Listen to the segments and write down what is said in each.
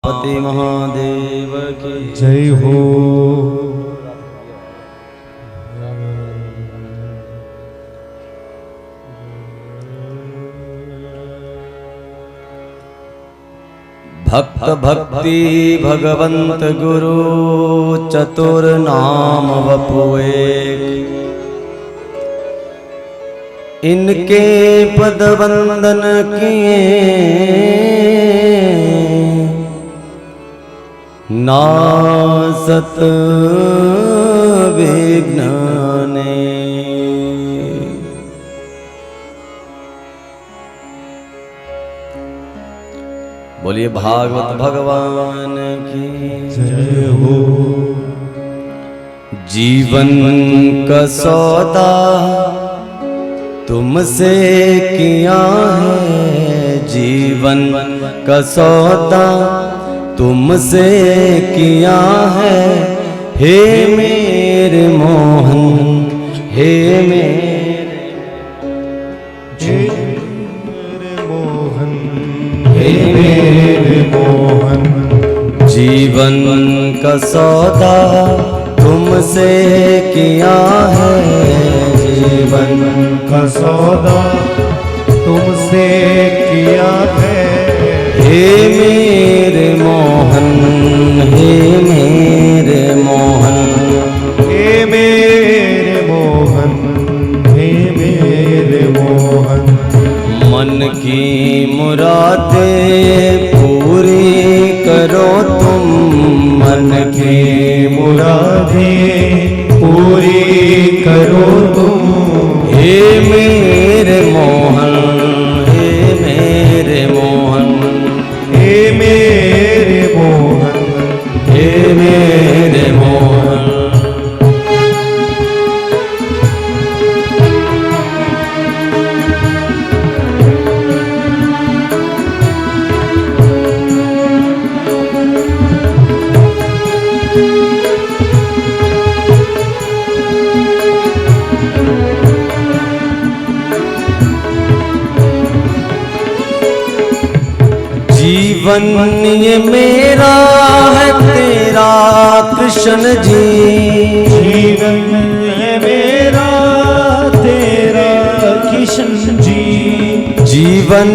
उमापति महादेव की जय हो। भक्त भक्ति भगवंत गुरु चतुर नाम वपुए, इनके पद वंदन किए नासत विघ्न ने। बोलिए भागवत भगवान की जय हो। जीवन का सौदा तुमसे किया है, जीवन का सौदा तुमसे किया है, हे मेरे मोहन, हे मेरे मोहन, हे मेरे मोहन। जीवन का सौदा तुमसे किया है, जीवन का सौदा तुमसे किया है, हे मेरे मोहन, हे मेरे मोहन, हे मेरे मोहन, हे मेरे मोहन। मन की मुरादें पूरी करो तुम, मन की मुरादें पूरी करो तुम, हे मेरे मोहन, हे मेरे मोहन, हे मेरे मोहन, हे मेरे मोहन। जीवन ये मेरा है तेरा कृष्ण जी, जीवन है मेरा तेरा कृष्ण जी, जीवन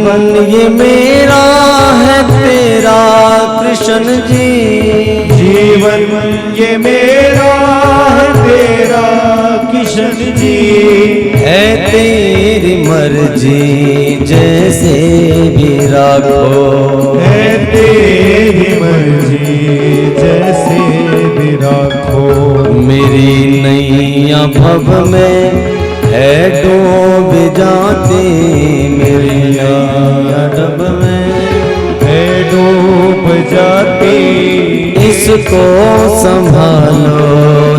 ये मेरा है तेरा कृष्ण जी, जीवन ये मेरा है तेरा कृष्ण जी। है तेरी मर्जी जैसे भी राखो, है तेरी मर्जी जैसे भी राखो, मेरी नैया भव में है डूब जाती, मेरी नैया डूब में है डूब जाती, इसको संभालो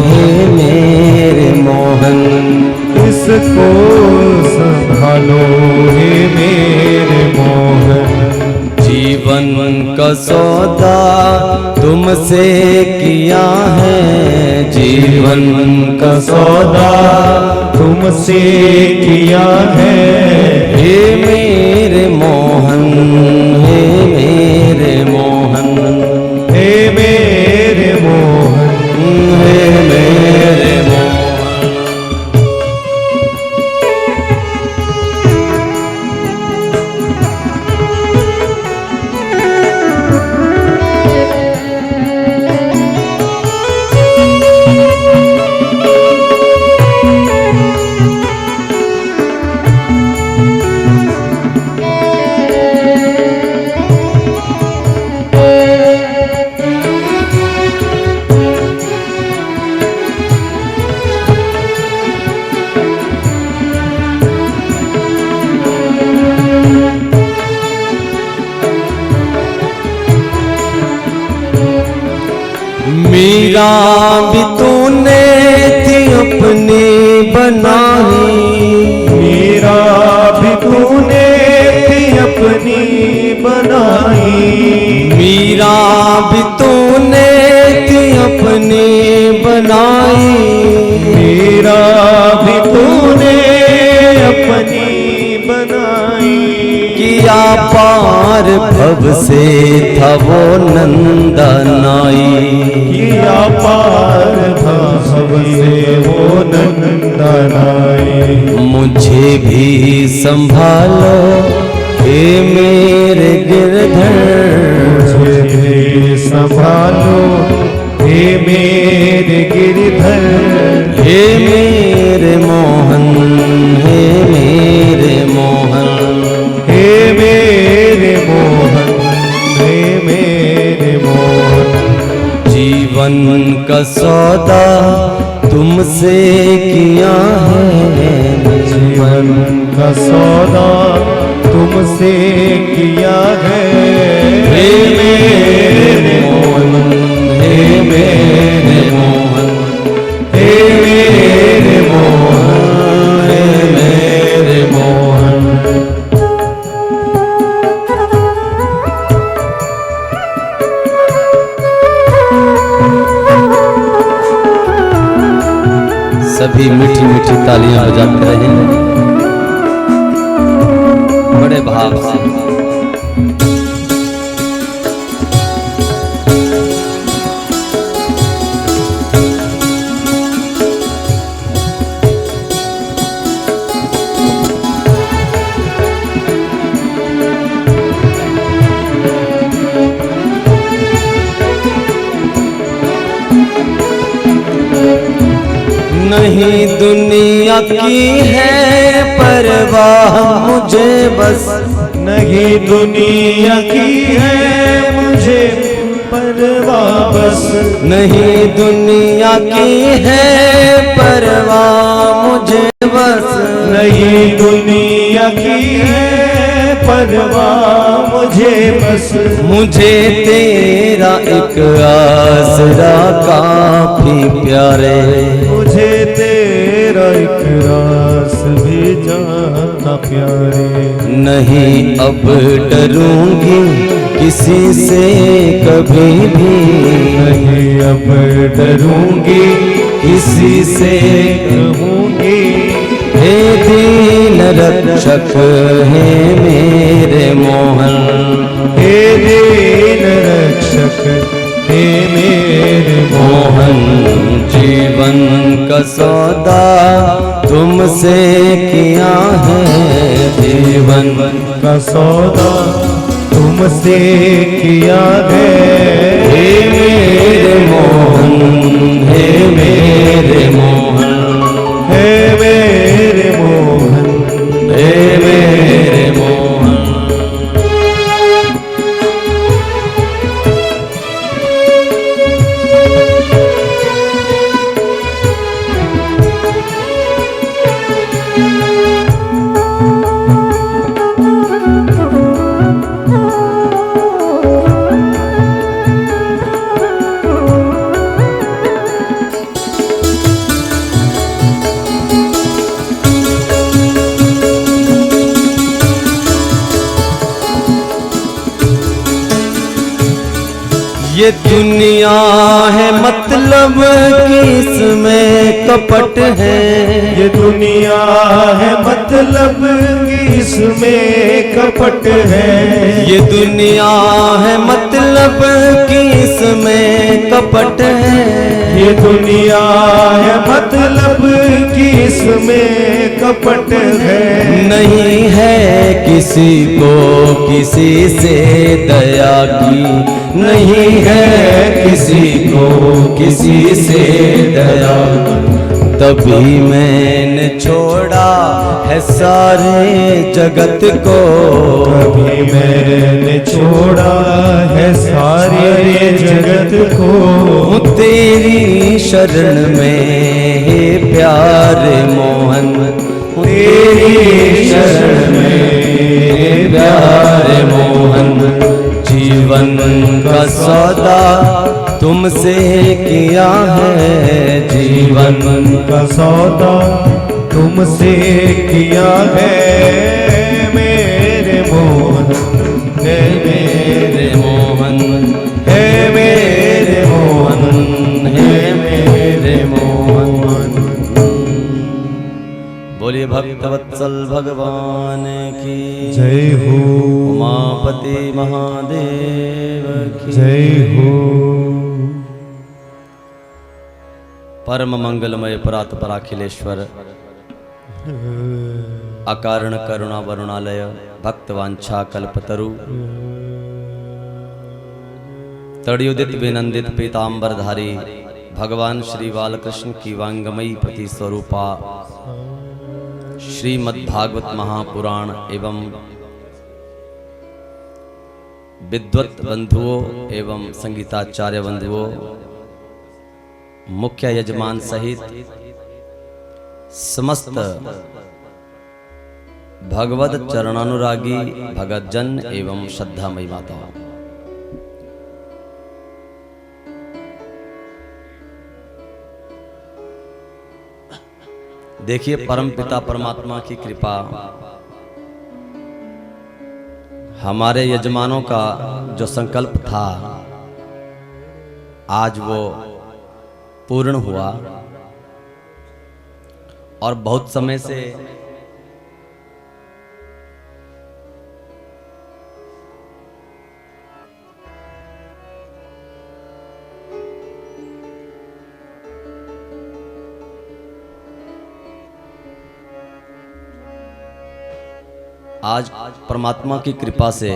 हे मेरे मोहन, इसको संभालो हे मेरे मोहन। जीवन का सौदा तुमसे किया है, जीवन का सौदा तुमसे किया है, हे मेरे मोहन, हे मेरे मोहन, हे मेरे मोहन, हे मेरे मोहन। मीरा भी तूने थी अपनी बनाई, मीरा भी तूने थी अपनी बनाई, मीरा भी तूने थी अपनी बनाई, मीरा भी तूने अपनी बनाई, किया पार पार भव से था वो नंदनाई। किया पार भव से वो नंदनाई। मुझे भी संभालो हे मेरे गिरधर, मुझे भी संभालो हे मेरे गिरधर। हे मेरे मोहन, हे मेरे मोहन, हे मेरे मोहन, हे मेरे मोहन। जीवन का सौदा तुमसे किया है। जीवन का सौदा तुमसे किया है। हे मेरे मोहन, हे मेरे मोहन, हे मेरे मोहन, हे मेरे मोहन। सभी मीठी मीठी तालियां बजाते रहे बड़े भाव से। नहीं दुनिया की है परवाह मुझे बस, नहीं दुनिया की है मुझे परवाह बस। नहीं दुनिया की है परवाह मुझे बस। नहीं दुनिया की है परवाह मुझे बस। मुझे तेरा एक आसरा काफी प्यारे, मुझे तेरा एक रास भी जाना प्यारे। नहीं अब डरूंगी किसी से कभी भी, नहीं अब डरूंगी किसी से कहूंगी। हे दीन रक्षक हे मेरे मोहन, हे दीन रक्षक हे मेरे मोहन। जीवन का सौदा तुमसे किया है। जीवन का सौदा तुमसे किया है। हे मेरे मोहन, हे मेरे मोहन, हे मेरे मोहन, हे मेरे मोहन। ये दुनिया है मतलब कि इसमें कपट है। ये दुनिया है मतलब कि इसमें कपट है। ये दुनिया है मतलब कि इसमें कपट है। ये दुनिया है मतलब कि इसमें कपट है। नहीं है किसी को किसी से दया की, नहीं है किसी को किसी से दया। तभी मैंने छोड़ा है सारे जगत को, तभी मैंने छोड़ा है सारे जगत को। तेरी शरण में हे प्यारे मोहन, तेरी शरण में हे प्यारे मोहन। जीवन का सौदा तुमसे किया है। जीवन का सौदा तुमसे किया है। मेरे मोहन, हे मेरे मोहन, हे मेरे मोहन, हे मेरे मोहन। बोलिए बोलिए भक्तवत्सल भगवान की जय हो। उमापति महादेव की जय हो। परम मंगलमय परात पराखिलेश्वर अकारण करुणा वरुणालय भक्तवांछा कल्पतरु तड़ियुदित विनंदित पीतांबरधारी भगवान श्री बालकृष्ण की वांगमयी प्रति स्वरूपा श्रीमद्भागवत महापुराण एवं विद्वत बंधुओं एवं संगीताचार्य बंधुओं मुख्य यजमान सहित समस्त भगवत चरणानुरागी भगतजन एवं श्रद्धामयी माताओं, देखिए परम पिता परमात्मा की कृपा हमारे यजमानों का जो संकल्प था आज वो पूर्ण हुआ और बहुत समय से आज परमात्मा की कृपा से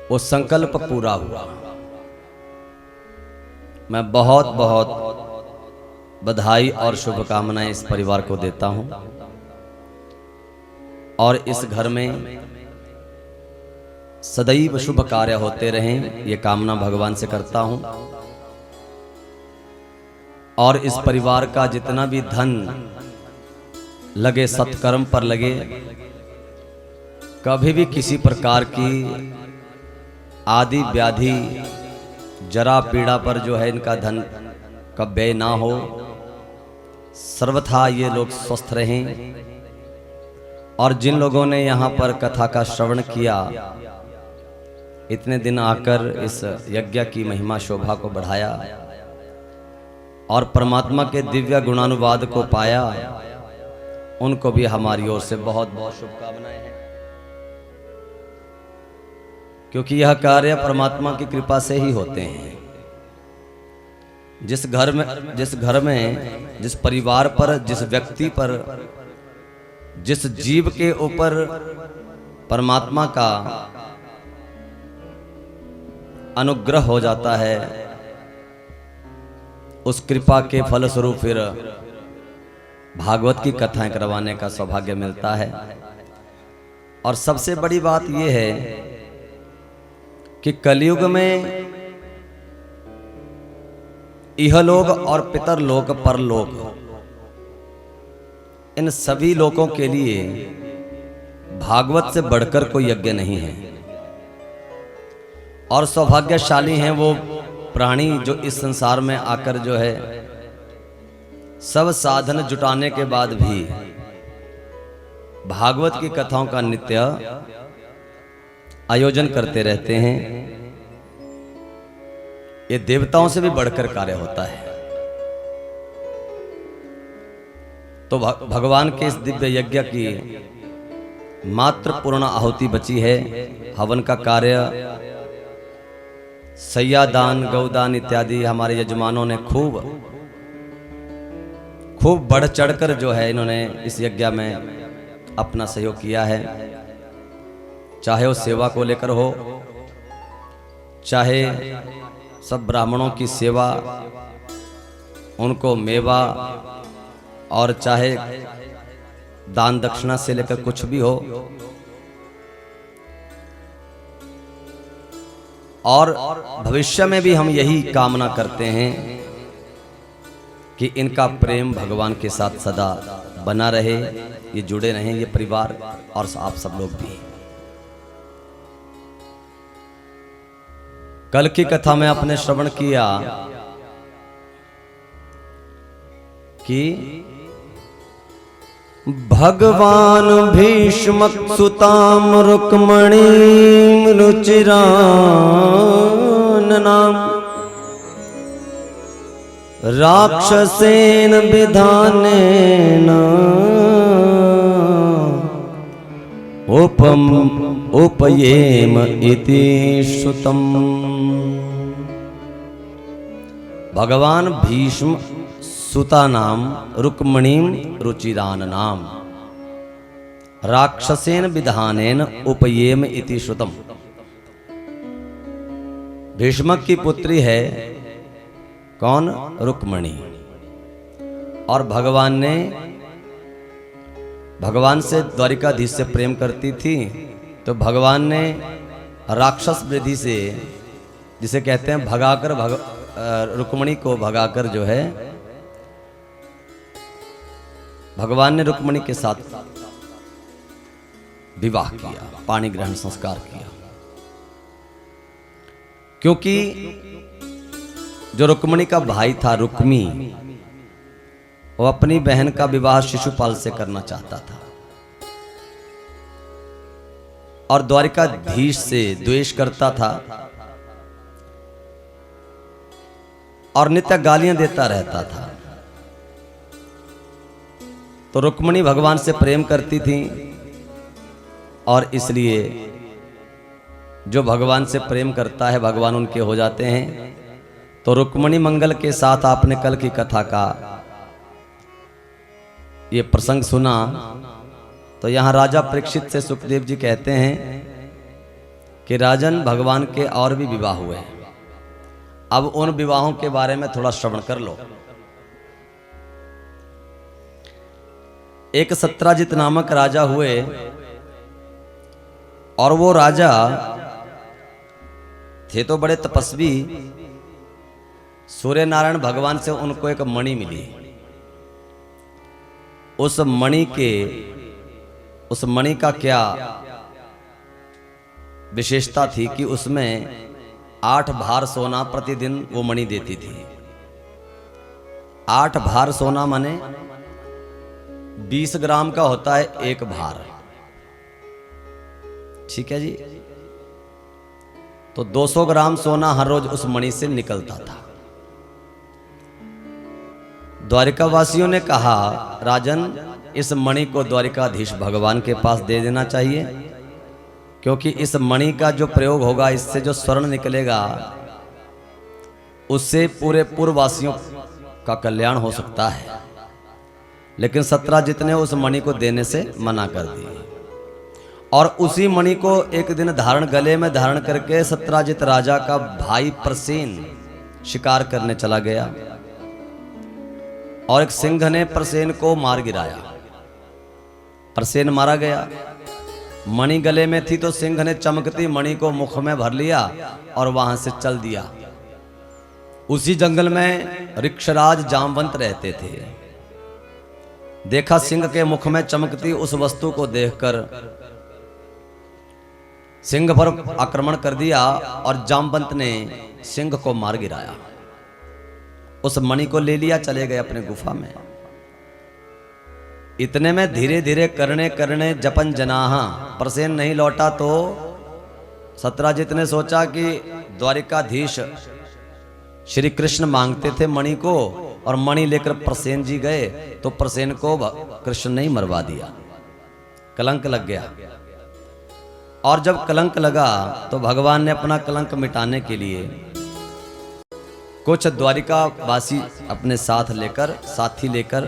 वो संकल्प पूरा हुआ। मैं बहुत बहुत बधाई और शुभकामनाएं इस परिवार को देता हूं और इस घर में सदैव शुभ कार्य होते रहें ये कामना भगवान से करता हूं। और इस परिवार का जितना भी धन लगे सत्कर्म पर लगे, कभी भी किसी प्रकार की आदि व्याधि जरा पीड़ा पर जो है इनका धन का व्यय ना हो, सर्वथा ये लोग स्वस्थ रहें। और जिन लोगों ने यहाँ पर कथा का श्रवण किया, इतने दिन आकर इस यज्ञ की महिमा शोभा को बढ़ाया और परमात्मा के दिव्य गुणानुवाद को पाया, उनको भी हमारी ओर से बहुत बहुत शुभकामनाएं हैं, क्योंकि यह कार्य परमात्मा की कृपा से ही होते हैं। जिस घर में जिस परिवार पर, जिस व्यक्ति पर, जिस जीव के ऊपर परमात्मा का अनुग्रह हो जाता है, उस कृपा के फलस्वरूप फिर भागवत की कथाएं करवाने का सौभाग्य मिलता है। और सबसे बड़ी बात यह है कि कलयुग में इहलोक और पितरलोक परलोक, इन सभी लोकों के लिए भागवत से बढ़कर कोई यज्ञ नहीं है। और सौभाग्यशाली हैं वो प्राणी जो इस संसार में आकर जो है सब साधन जुटाने के बाद भी भागवत की कथाओं का नित्य आयोजन करते रहते हैं। ये देवताओं से भी बढ़कर कार्य होता है। तो भगवान के इस दिव्य यज्ञ की मात्र पूर्ण आहुति बची है। हवन का कार्य, सैयादान, गौदान इत्यादि हमारे यजमानों ने खूब बढ़ चढ़कर जो है इन्होंने इस यज्ञ में अपना सहयोग किया है। चाहे वो सेवा को लेकर हो, चाहे सब ब्राह्मणों की सेवा, उनको मेवा, और चाहे दान दक्षिणा से लेकर कुछ भी हो। और भविष्य में भी हम यही कामना करते हैं कि इनका प्रेम भगवान के साथ सदा बना रहे, ये जुड़े रहें, ये परिवार और आप सब लोग भी। कल की कथा में आपने श्रवण किया कि भगवान भीष्म सुताम रुक्मणी रुचिरान नाम राक्षसेन विधानेन उपयेम इति श्रुतम्। भगवान भीष्म सुता नाम रुक्मणीं रुचिरान नाम राक्षसेन विधानेन उपयेम इति श्रुतम्। भीष्मक की पुत्री है कौन? रुक्मणी। और भगवान से द्वारिकाधीश से प्रेम करती थी, तो भगवान ने राक्षस वृद्धि से, जिसे कहते हैं भगाकर, रुक्मणी को भगाकर जो है भगवान ने रुक्मणी के साथ विवाह किया, पाणी ग्रहण संस्कार किया। क्योंकि जो रुक्मणी का भाई था रुक्मी, वो अपनी बहन का विवाह शिशुपाल से करना चाहता था और द्वारिकाधीश से द्वेष करता था और नित्य गालियां देता रहता था। तो रुक्मणी भगवान से प्रेम करती थी और इसलिए जो भगवान से प्रेम करता है भगवान उनके हो जाते हैं। तो रुक्मणी मंगल के साथ आपने कल की कथा का ये प्रसंग सुना, तो यहाँ राजा परीक्षित से सुखदेव जी कहते हैं कि राजन, भगवान के और भी विवाह हुए हैं, अब उन विवाहों के बारे में थोड़ा श्रवण कर लो। एक सत्राजित नामक राजा हुए और वो राजा थे तो बड़े तपस्वी। सूर्य नारायण भगवान से उनको एक मणि मिली। उस मणि का क्या विशेषता थी कि उसमें 8 भार सोना प्रतिदिन वो मणि देती थी। 8 भार सोना माने 20 ग्राम का होता है एक भार, ठीक है जी। तो 200 ग्राम सोना हर रोज उस मणि से निकलता था। द्वारिका वासियों ने कहा, राजन, इस मणि को द्वारिकाधीश भगवान के पास दे देना चाहिए, क्योंकि इस मणि का जो प्रयोग होगा, इससे जो स्वर्ण निकलेगा, उससे पूरे पूर्ववासियों का कल्याण हो सकता है। लेकिन सत्राजित ने उस मणि को देने से मना कर दिया और उसी मणि को एक दिन गले में धारण करके सत्राजित राजा का भाई प्रसेन शिकार करने चला गया और एक सिंह ने प्रसेन को मार गिराया। प्रसेन मारा गया। मणि गले में थी तो सिंह ने चमकती मणि को मुख में भर लिया और वहां से चल दिया। उसी जंगल में ऋक्षराज जामवंत रहते थे। देखा सिंह के मुख में चमकती उस वस्तु को देखकर सिंह पर आक्रमण कर दिया और जामवंत ने सिंह को मार गिराया। उस मणि को ले लिया, चले गए अपने गुफा में। इतने में धीरे धीरे करने जपन जनाहा प्रसेन नहीं लौटा तो सत्राजित ने सोचा कि द्वारिकाधीश श्री कृष्ण मांगते थे मणि को और मणि लेकर प्रसेन जी गए तो प्रसेन को कृष्ण ने ही मरवा दिया। कलंक लग गया। और जब कलंक लगा तो भगवान ने अपना कलंक मिटाने के लिए कुछ द्वारिका वासी अपने साथी लेकर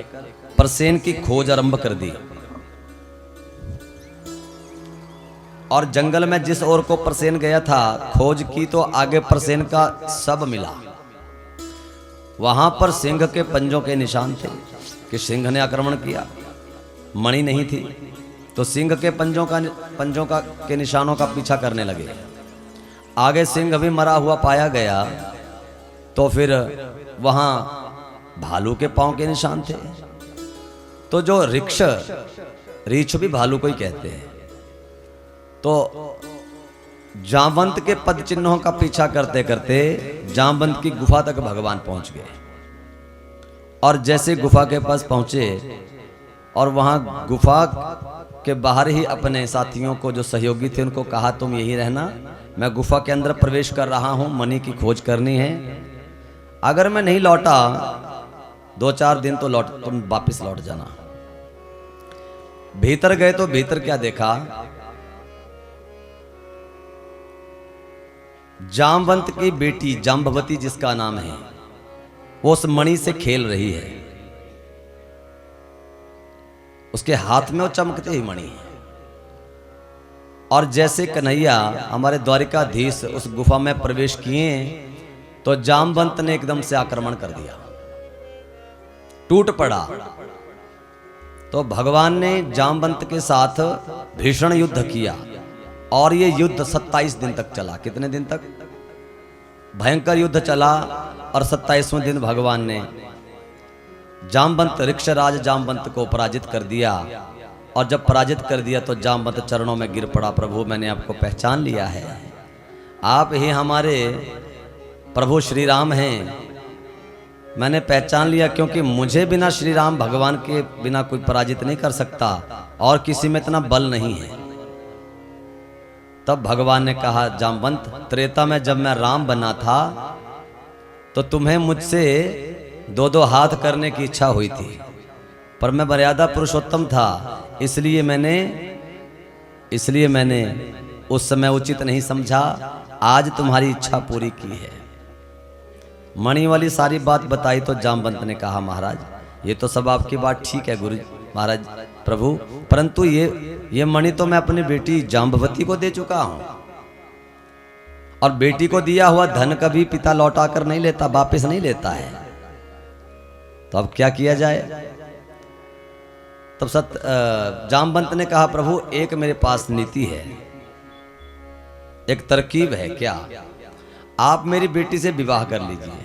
प्रसेन की खोज आरंभ कर दी। और जंगल में जिस ओर को प्रसेन गया था खोज की तो आगे प्रसेन का सब मिला। वहां पर सिंह के पंजों के निशान थे कि सिंह ने आक्रमण किया। मणि नहीं थी तो सिंह के पंजों के निशानों का पीछा करने लगे। आगे सिंह भी मरा हुआ पाया गया तो फिर वहां भालू के पांव के निशान थे। तो जो रीछ भी भालू को ही कहते हैं। तो जामवंत के पद चिन्हों का पीछा करते करते जामवंत की गुफा तक भगवान पहुंच गए। और जैसे गुफा के पास पहुंचे और वहां गुफा के बाहर ही अपने साथियों को जो सहयोगी थे उनको कहा, तुम यही रहना, मैं गुफा के अंदर प्रवेश कर रहा हूं, मणि की खोज करनी है। अगर मैं नहीं लौटा 2-4 दिन तो तुम वापस लौट जाना। भीतर गए तो भीतर क्या देखा, जामवंत की बेटी जाम्बवती जिसका नाम है, वो उस मणि से खेल रही है। उसके हाथ में वो चमकते ही मणि है। और जैसे कन्हैया हमारे द्वारिकाधीश उस गुफा में प्रवेश किए तो जामवंत ने एकदम से आक्रमण कर दिया, टूट पड़ा। तो भगवान ने जामवंत के साथ भीषण युद्ध किया और ये युद्ध 27 दिन तक चला। कितने दिन तक? भयंकर युद्ध चला। और 27वें दिन भगवान ने जामवंत ऋक्षराज जामवंत को पराजित कर दिया। और जब पराजित कर दिया तो जामवंत चरणों में गिर पड़ा, प्रभु मैंने आपको पहचान लिया है, आप ही हमारे प्रभु श्री राम हैं। मैंने पहचान लिया, क्योंकि मुझे बिना श्री राम भगवान के बिना कोई पराजित नहीं कर सकता और किसी में इतना बल नहीं है। तब भगवान ने कहा, जामवंत त्रेता में जब मैं राम बना था तो तुम्हें मुझसे 2-2 हाथ करने की इच्छा हुई थी, पर मैं मर्यादा पुरुषोत्तम था, इसलिए मैंने उस समय उचित नहीं समझा। आज तुम्हारी इच्छा पूरी की है। मणि वाली सारी बात बताई तो जामवंत ने कहा, महाराज ये तो सब आपकी बात ठीक है गुरु महाराज प्रभु, परंतु ये मणि तो मैं अपनी बेटी जाम्बवती को दे चुका हूं, और बेटी को दिया हुआ धन कभी पिता लौटा कर नहीं लेता, वापस नहीं लेता है। तो अब क्या किया जाए? तब जामवंत ने कहा, प्रभु एक मेरे पास नीति है, एक तरकीब है। क्या? आप मेरी बेटी से विवाह कर लीजिए,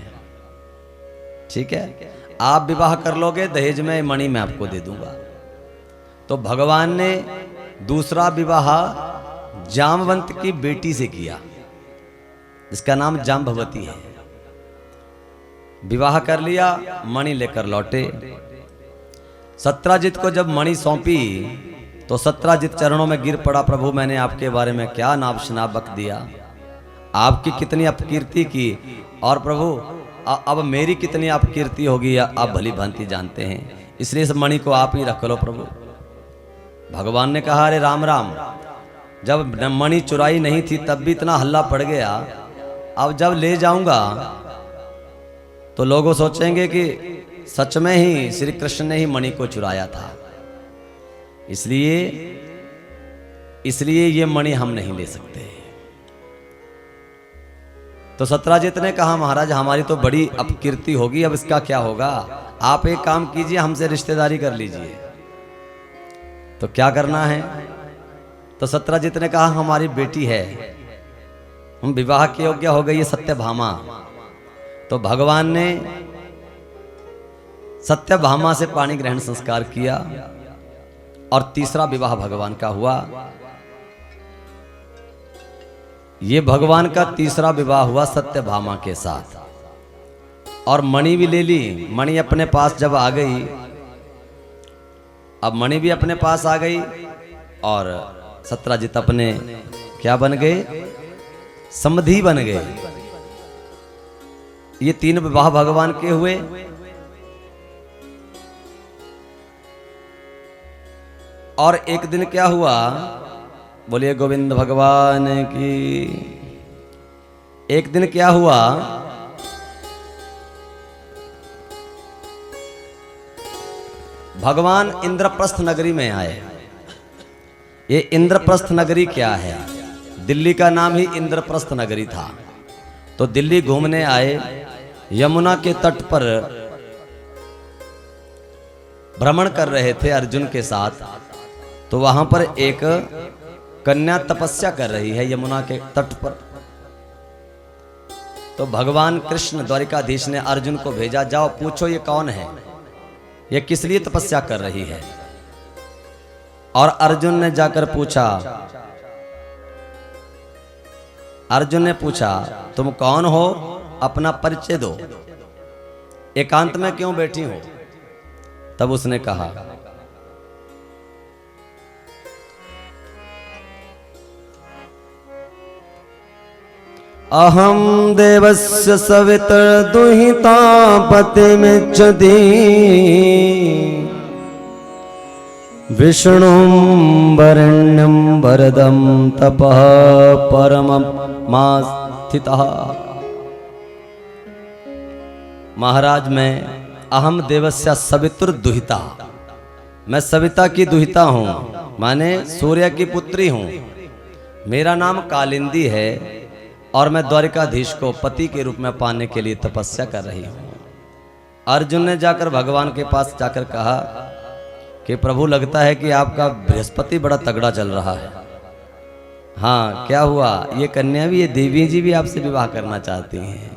ठीक है? आप विवाह कर लोगे, दहेज में मणि मैं आपको दे दूंगा। तो भगवान ने दूसरा विवाह जामवंत की बेटी से किया, जिसका नाम जाम्बवती है। विवाह कर लिया, मणि लेकर लौटे। सत्राजित को जब मणि सौंपी तो सत्राजित चरणों में गिर पड़ा, प्रभु मैंने आपके बारे में क्या नाम शनाब बक दिया, आपकी कितनी अपकीर्ति की, और प्रभु अब मेरी कितनी अपकीर्ति होगी आप भली भांति जानते हैं, इसलिए इस मणि को आप ही रख लो प्रभु। भगवान ने कहा, अरे राम राम, जब मणि चुराई नहीं थी तब भी इतना हल्ला पड़ गया, अब जब ले जाऊंगा तो लोग सोचेंगे कि सच में ही श्री कृष्ण ने ही मणि को चुराया था, इसलिए ये मणि हम नहीं ले सकते। तो सत्राजित ने कहा, महाराज हमारी तो बड़ी अपकीर्ति होगी, अब इसका क्या होगा? आप एक काम कीजिए, हमसे रिश्तेदारी कर लीजिए। तो क्या करना है? तो सत्राजित ने कहा, हमारी बेटी है, हम विवाह के योग्य हो गई है, सत्यभामा। तो भगवान ने सत्यभामा से पाणी ग्रहण संस्कार किया और तीसरा विवाह भगवान का हुआ। ये भगवान का तीसरा विवाह हुआ सत्यभामा के साथ, और मणि भी ले ली। मणि अपने पास जब आ गई, अब मणि भी अपने पास आ गई और सत्राजित अपने क्या बन गए? समधी बन गए। ये 3 विवाह भगवान के हुए। और एक दिन क्या हुआ? बोलिए गोविंद भगवान की। एक दिन क्या हुआ? भगवान इंद्रप्रस्थ नगरी में आए। ये इंद्रप्रस्थ नगरी क्या है? दिल्ली का नाम ही इंद्रप्रस्थ नगरी था। तो दिल्ली घूमने आए, यमुना के तट पर भ्रमण कर रहे थे अर्जुन के साथ। तो वहां पर एक कन्या तपस्या कर रही है यमुना के तट पर। तो भगवान कृष्ण द्वारिकाधीश ने अर्जुन को भेजा, जाओ पूछो ये कौन है, ये किस लिए तपस्या कर रही है। और अर्जुन ने जाकर पूछा, अर्जुन ने पूछा तुम कौन हो, अपना परिचय दो, एकांत में क्यों बैठी हो। तब उसने कहा, अहम देवस्य सवितर दुहिता पतिमिच्छति विष्णुं वरेण्यं वरदं तपः परममास्थितः। महाराज मैं अहम देवस्य सवितुर दुहिता, मैं सविता की दुहिता हूँ, माने सूर्य की पुत्री हूँ। मेरा नाम कालिंदी है और मैं द्वारिकाधीश को पति के रूप में पाने के लिए तपस्या कर रही हूँ। अर्जुन ने जाकर भगवान के पास जाकर कहा कि प्रभु लगता है कि आपका बृहस्पति बड़ा तगड़ा चल रहा है। हाँ क्या हुआ, ये कन्या भी, ये देवी जी भी आपसे विवाह करना चाहती हैं।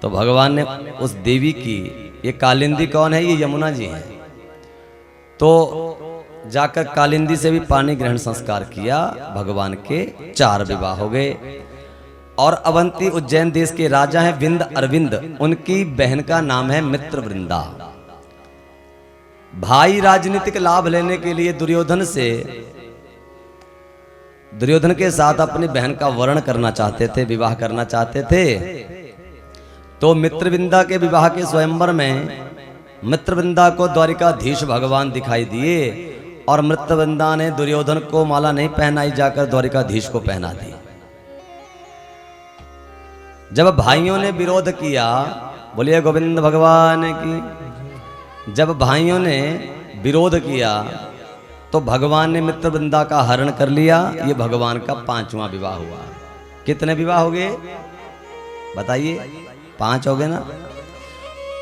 तो भगवान ने उस देवी की, ये कालिंदी कौन है, ये यमुना जी हैं, तो जाकर कालिंदी से भी पानी ग्रहण संस्कार किया। भगवान के 4 विवाह हो गए। और अवंती उज्जैन देश के राजा हैं विंद अरविंद, उनकी बहन का नाम है मित्रवृंदा। भाई राजनीतिक लाभ लेने के लिए दुर्योधन के साथ अपनी बहन का वर्ण करना चाहते थे, विवाह करना चाहते थे। तो मित्रवृंदा के विवाह के स्वयंवर में मित्रवृंदा को द्वारिकाधीश भगवान दिखाई दिए और मित्रवृंदा ने दुर्योधन को माला नहीं पहनाई, जाकर द्वारिकाधीश को पहना दी। जब भाइयों ने विरोध किया, बोलिए गोविंद भगवान की, जब भाइयों ने विरोध किया तो भगवान ने मित्रवृंदा का हरण कर लिया। ये भगवान का 5वां विवाह हुआ। कितने विवाह हो गए बताइए? 5 हो गए ना।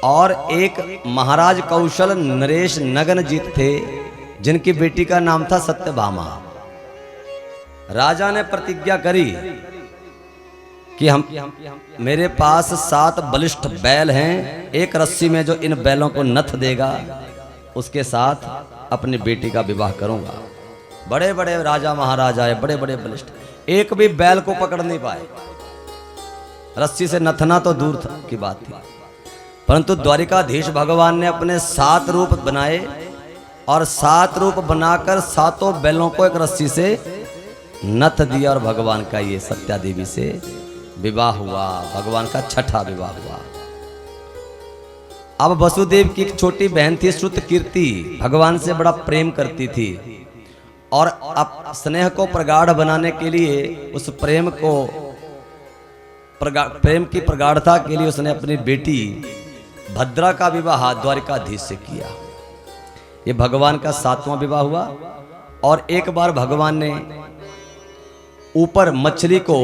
और एक महाराज कौशल नरेश नगन जीत थे, जिनकी बेटी का नाम था सत्यभामा। राजा ने प्रतिज्ञा करी कि हम मेरे पास 7 बलिष्ठ बैल हैं, एक रस्सी में जो इन बैलों को नथ देगा उसके साथ अपनी बेटी का विवाह करूंगा। बड़े बड़े राजा महाराजा है, बड़े बड़े बलिष्ठ, एक भी बैल को पकड़ नहीं पाए। रस्सी से नथना तो दूर की बात थी, परंतु द्वारिकाधीश भगवान ने अपने 7 रूप बनाए और 7 रूप बनाकर 7 बैलों को एक रस्सी से नथ दिया और भगवान का ये सत्या देवी से विवाह हुआ। भगवान का 6ठा विवाह हुआ। अब वसुदेव की एक छोटी बहन थी श्रुत कीर्ति, भगवान से बड़ा प्रेम करती थी और अब स्नेह को प्रगाढ़ बनाने के लिए, उस प्रेम की प्रगाढ़ता के लिए उसने अपनी बेटी भद्रा का विवाह द्वारिकाधीश से किया। ये भगवान का 7वां विवाह हुआ। और एक बार भगवान ने ऊपर मछली को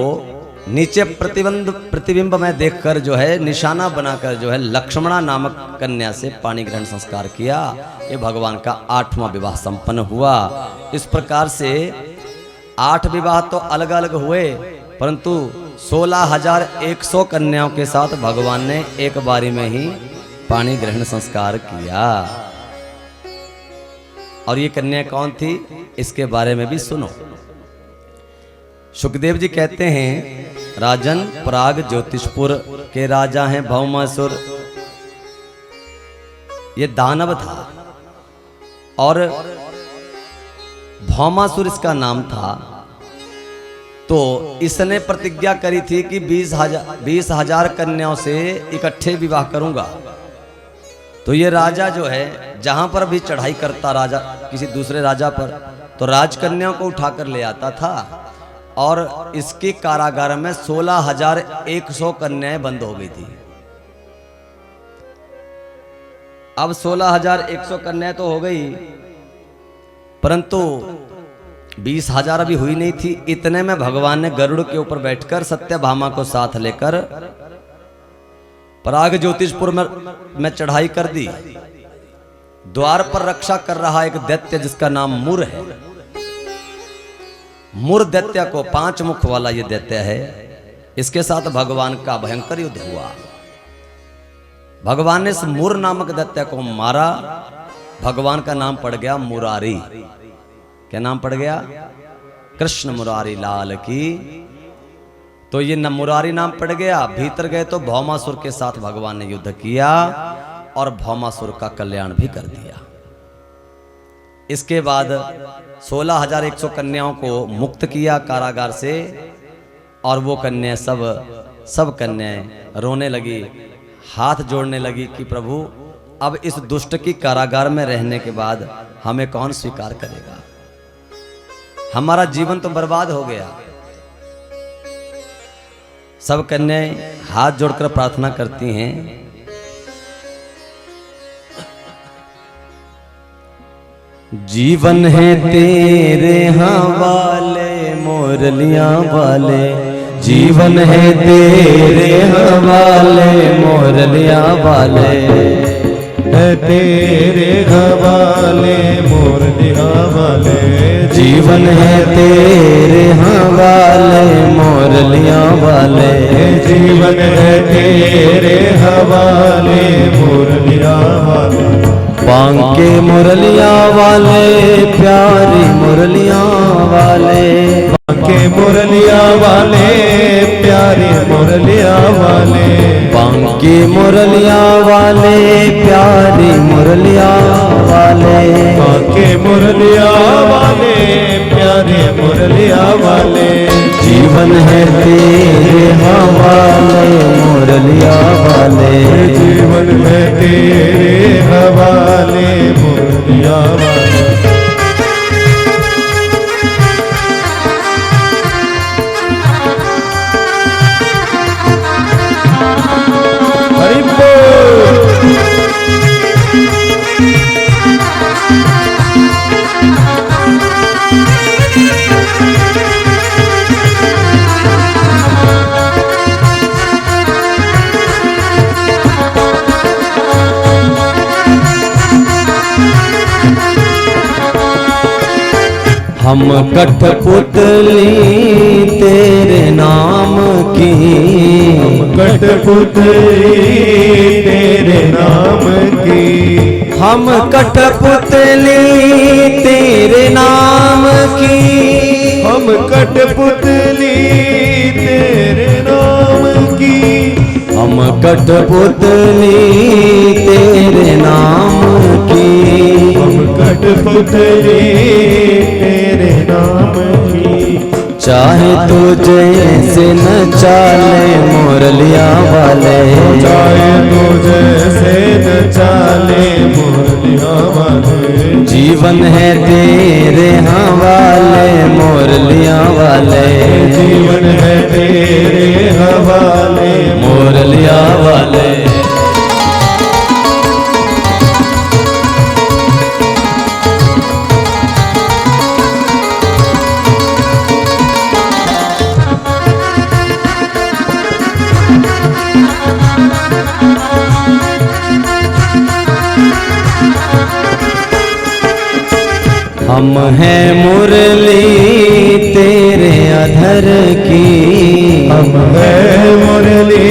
नीचे प्रतिबिंब में देखकर जो है निशाना बनाकर जो है लक्ष्मणा नामक कन्या से पाणी ग्रहण संस्कार किया। ये भगवान का 8वां विवाह संपन्न हुआ। इस प्रकार से 8 विवाह तो अलग अलग हुए, परंतु 16,100 कन्याओं के साथ भगवान ने एक बारी में ही पाणी ग्रहण संस्कार किया। और ये कन्या कौन थी, इसके बारे में भी सुनो। सुखदेव जी कहते हैं, राजन प्राग ज्योतिषपुर के राजा हैं भौमासुर। ये दानव था और भौमासुर इसका नाम था। तो इसने प्रतिज्ञा करी थी कि 20,000 कन्याओं से इकट्ठे विवाह करूंगा। तो ये राजा जो है जहां पर भी चढ़ाई करता राजा किसी दूसरे राजा पर, तो राजकन्याओं को उठाकर ले आता था। और इसके कारागार में 16,100 कन्याएं बंद हो गई थी। अब 16,100 कन्याएं तो हो गई, परंतु 20,000 अभी हुई नहीं थी। इतने में भगवान ने गरुड़ के ऊपर बैठकर सत्यभामा को साथ लेकर पराग ज्योतिषपुर में चढ़ाई कर दी। द्वार पर रक्षा कर रहा एक दैत्य जिसका नाम मुर है। मुर दैत्य को 5 मुख वाला ये दैत्य है, इसके साथ भगवान का भयंकर युद्ध हुआ। भगवान ने इस मुर नामक दैत्य को मारा। भगवान का नाम पड़ गया मुरारी। क्या नाम पड़ गया? कृष्ण मुरारी लाल की। तो ये मुरारी नाम पड़ गया। भीतर गए तो भौमासुर के साथ भगवान ने युद्ध किया और भौमासुर का कल्याण भी कर दिया। इसके बाद 16,100 कन्याओं को मुक्त किया कारागार से, और वो कन्या सब सब कन्याएं रोने लगी, हाथ जोड़ने लगी कि प्रभु अब इस दुष्ट की कारागार में रहने के बाद हमें कौन स्वीकार करेगा, हमारा जीवन तो बर्बाद हो गया। सब कन्याएं हाथ जोड़कर प्रार्थना करती हैं, जीवन है तेरे हवाले मोरलियां वाले, जीवन है तेरे हवाले मोरलियां वाले, है तेरे हवाले मोरलियां वाले, जीवन है तेरे हवाले मोरलियां वाले, जीवन है तेरे हवाले मोरलियां वाले, बांके मुरलियां वाले प्यारी मुरलियां वाले, बांके मुरलियां वाले प्यारे मुरलियां वाले, बांके मुरलियां वाले प्यारी मुरलियां वाले, बांके मुरलियां वाले प्यारे मुरलियां वाले, जीवन है तेरे हवाले मुरलियां वाले, जीवन है तेरे हवाले मुरलियां वाले। हरि बोल। हम कठपुतली तेरे नाम की, कठपुतली तेरे नाम की, हम कठपुतली तेरे नाम की, हम कठपुतली तेरे नाम की, हम कठपुतली तेरे नाम की, हम कठपुतली तेरे नाम की, चाहे तो जैसे न चाले मुरलियां वाले, चाहे तो जैसे न चाले मुरलियां वाले, जीवन है तेरे हवाले मुरलियां वाले, जीवन है तेरे हवाले मुरलियां वाले। हम हैं मुरली तेरे अधर की, हम हैं मुरली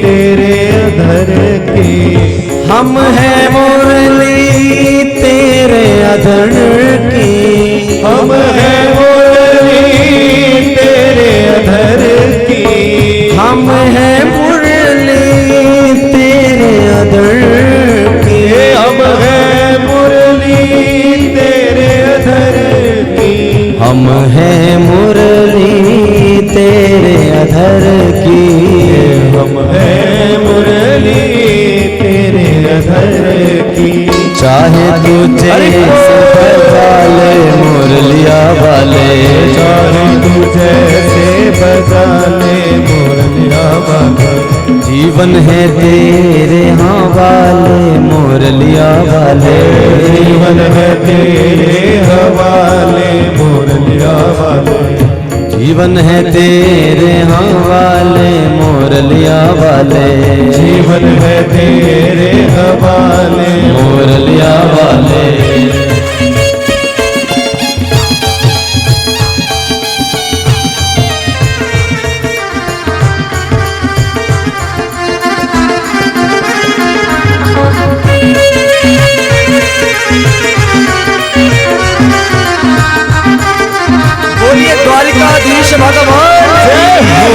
तेरे अधर की, हम हैं मुरली तेरे अधर की, हम हैं मुरली तेरे अधर की, हम हैं मुरली तेरे अधर की, हम हैं मुरली तेरे अधर की, हम हैं मुरली तेरे अधर की, हम हैं मुरली तेरे अधर की, चाहे तुझे वाले मुरलिया वाले, चाहे तुझे से बजा ले मुरलिया वाले, जीवन है तेरे हवाले मुरलिया वाले, जीवन है तेरे हवाले मुरलिया वाले, जीवन है तेरे हवाले मुरलिया वाले, जीवन है तेरे हवाले मुरलिया वाले। बोलिए द्वारिकाधीश भगवान जय हो।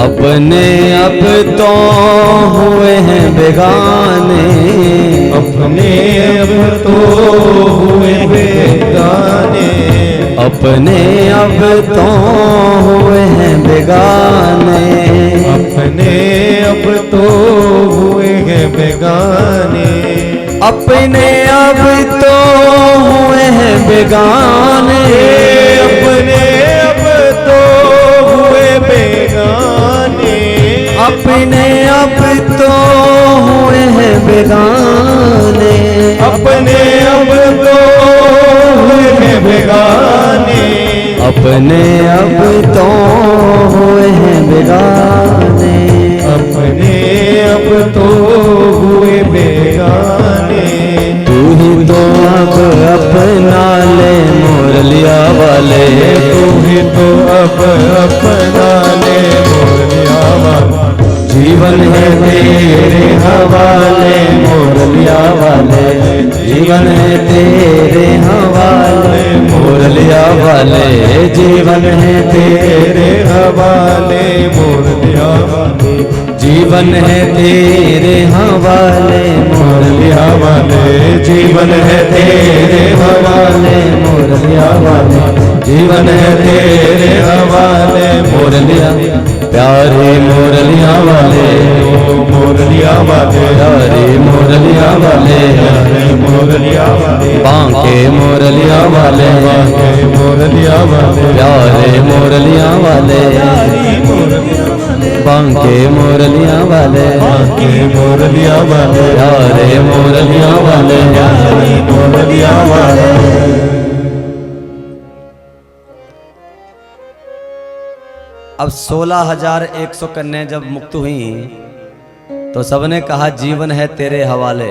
अपने अब तो हुए हैं बेगाने, अपने अब तो हुए बेगाने, अपने अब तो हुए हैं बेगाने, अपने अब तो हुए हैं बेगाने, अपने अब तो हुए हैं बेगाने, अपने अब तो हुए बेगाने, अपने अब तो हुए हैं बेगाने, अपने अब तो हुए हैं बेगाने, अपने अब तो हुए हैं बेगाने, अपने अब तो हुए बेगाने। तू ही तो अब अपना ले मुरलिया वाले, तू ही तो अब अपना ले मुरलिया वाले, जीवन है तेरे हवाले मुरलिया वाले, जीवन है तेरे हवाले मुरलिया वाले, जीवन है तेरे हवाले मुरलिया वाले, जीवन है तेरे हवाले मुरलिया वाले, जीवन है तेरे हवाले मुरलिया वाले, जीवन है तेरे हवाले मुरलिया, प्यारे मुरलिया वाले, मुरलिया वाले, प्यारे मुरलिया वाले, मुरलिया वाले, बांके मुरलिया वाले, मुरलिया वाले, प्यारे मुरलिया वाले, बांके मुरलिया वाले, मुरलिया वाले, प्यारे मुरलिया वाले, मुरलिया वाले। अब 16,100 कन्याएं जब मुक्त हुई तो सबने कहा जीवन है तेरे हवाले।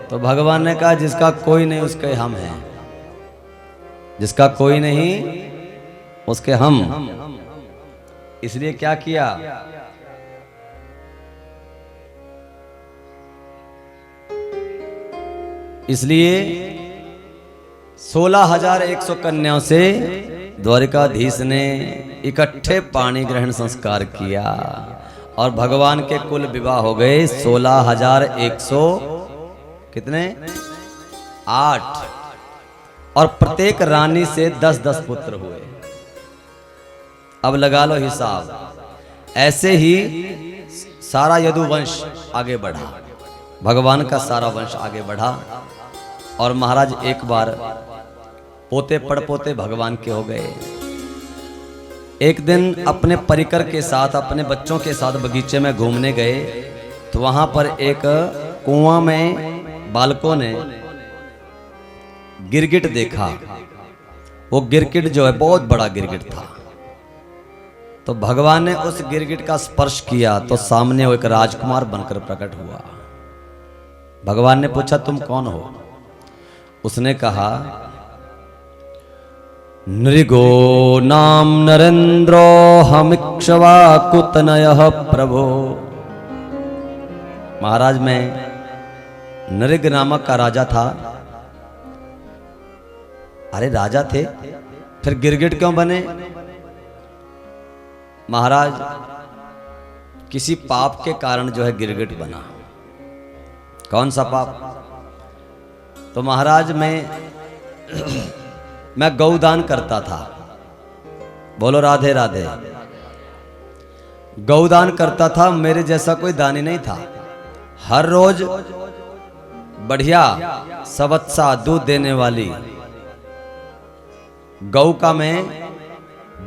तो भगवान ने कहा जिसका कोई नहीं उसके हम हैं, जिसका कोई नहीं उसके हम। इसलिए क्या किया, इसलिए 16,100 कन्याओं से द्वारिकाधीश ने इकट्ठे पाणी ग्रहण संस्कार किया और भगवान के कुल विवाह हो गए 16,100 कितने 8, और प्रत्येक रानी से 10-10 पुत्र हुए। अब लगा लो हिसाब। ऐसे ही सारा यदुवंश आगे बढ़ा, भगवान का सारा वंश आगे बढ़ा और महाराज एक बार पोते पड़पोते भगवान के हो गए। एक दिन अपने परिकर के साथ अपने बच्चों के साथ बगीचे में घूमने गए तो वहां पर एक कुआं में बालकों ने गिरगिट देखा। वो गिरगिट जो है बहुत बड़ा गिरगिट था। तो भगवान ने उस गिरगिट का स्पर्श किया तो सामने वो एक राजकुमार बनकर प्रकट हुआ। भगवान ने पूछा तुम कौन हो? उसने कहा नृगो नाम नरेंद्रो हमिक्ष्वाकुतनयः प्रभो। महाराज मैं नृग नामक का राजा था। अरे राजा थे फिर गिरगिट क्यों बने? महाराज किसी पाप के कारण जो है गिरगिट बना। कौन सा पाप? तो महाराज मैं गौदान करता था। बोलो राधे राधे। गौदान करता था, मेरे जैसा कोई दानी नहीं था। हर रोज बढ़िया सवत्सा दूध देने वाली गौ का मैं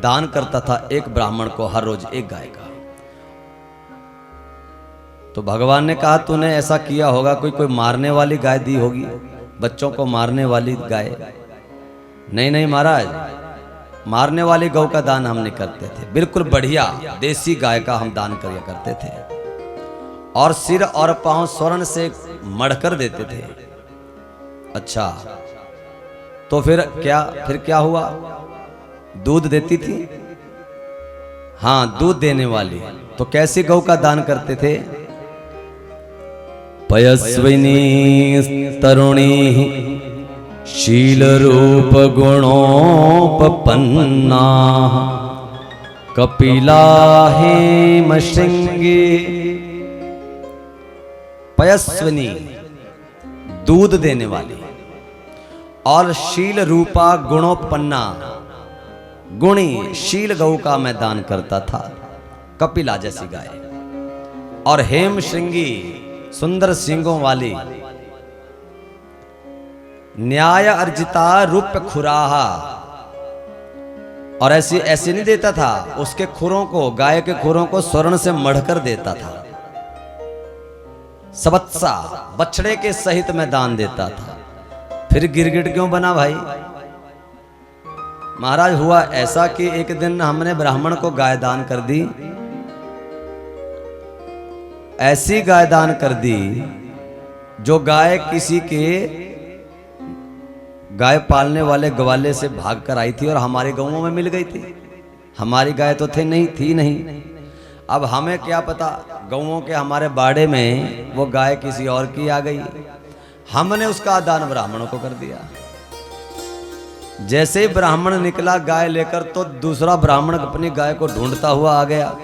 दान करता था, एक ब्राह्मण को हर रोज एक गाय का। तो भगवान ने कहा तूने ऐसा किया होगा, कोई मारने वाली गाय दी होगी, बच्चों को मारने वाली गाय। नहीं नहीं महाराज, मारने वाली गौ का दान हम नहीं करते थे, बिल्कुल बढ़िया देसी गाय का हम दान किया करते थे और सिर और पांव स्वर्ण से मढ़कर देते थे। अच्छा तो फिर क्या हुआ? दूध देती थी। हाँ दूध देने वाली। तो कैसी गौ का दान करते थे? पयस्विनी तरुणी शील रूप गुणोपपन्ना कपिला हेम श्रृंगी। पयस्विनी दूध देने वाली, और शील रूपा गुणोपन्ना, गुणी शील गौ का मैं दान करता था, कपिला जैसी गाय, और हेम श्रृंगी सुंदर सिंगों वाली, न्याय अर्जिता रूप खुराहा, और ऐसी ऐसे नहीं देता था, उसके खुरों को, गाय के खुरों को स्वर्ण से मढ़कर देता था। सबत्सा बछड़े के सहित मैं दान देता था। फिर गिरगिट क्यों बना भाई? महाराज हुआ ऐसा कि एक दिन हमने ब्राह्मण को गाय दान कर दी, ऐसी गाय दान कर दी जो गाय किसी के गाय पालने वाले ग्वाले से भाग कर आई थी और हमारे गांवों में मिल गई थी। हमारी गाय तो थी नहीं। अब हमें क्या पता, गांवों के हमारे बाड़े में वो गाय किसी और की आ गई। हमने उसका दान ब्राह्मणों को कर दिया। जैसे ही ब्राह्मण निकला गाय लेकर, तो दूसरा ब्राह्मण अपनी गाय को ढूंढता हुआ आ गया।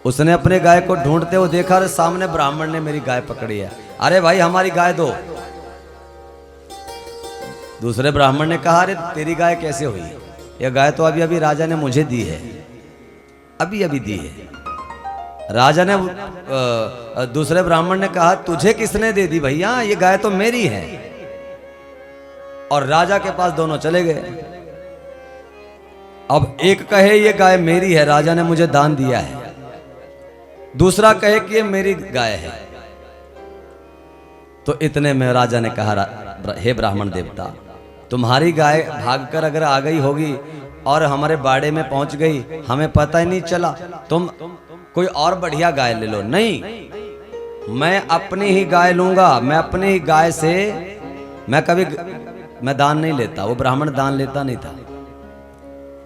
उसने अपने गाय को ढूंढते हुए देखा, अरे सामने ब्राह्मण ने मेरी गाय पकड़ी है, अरे भाई हमारी गाय दो। दूसरे ब्राह्मण ने कहा, अरे तेरी गाय कैसे हुई? यह गाय तो अभी अभी राजा ने मुझे दी है, अभी अभी दी है। राजा ने दूसरे ब्राह्मण ने कहा, तुझे किसने दे दी भैया? ये गाय तो मेरी है। और राजा के पास दोनों चले गए। अब एक कहे ये गाय मेरी है, राजा ने मुझे दान दिया है, दूसरा कहे कि ये मेरी गाय है। तो इतने में राजा ने कहा, हे ब्राह्मण देवता, तुम्हारी गाय भागकर अगर आ गई होगी और हमारे बाड़े में पहुंच गई, हमें पता ही नहीं चला, तुम कोई और बढ़िया गाय ले लो। नहीं, मैं अपनी ही गाय लूंगा। मैं अपनी ही गाय से, मैं दान नहीं लेता, वो ब्राह्मण दान लेता नहीं था।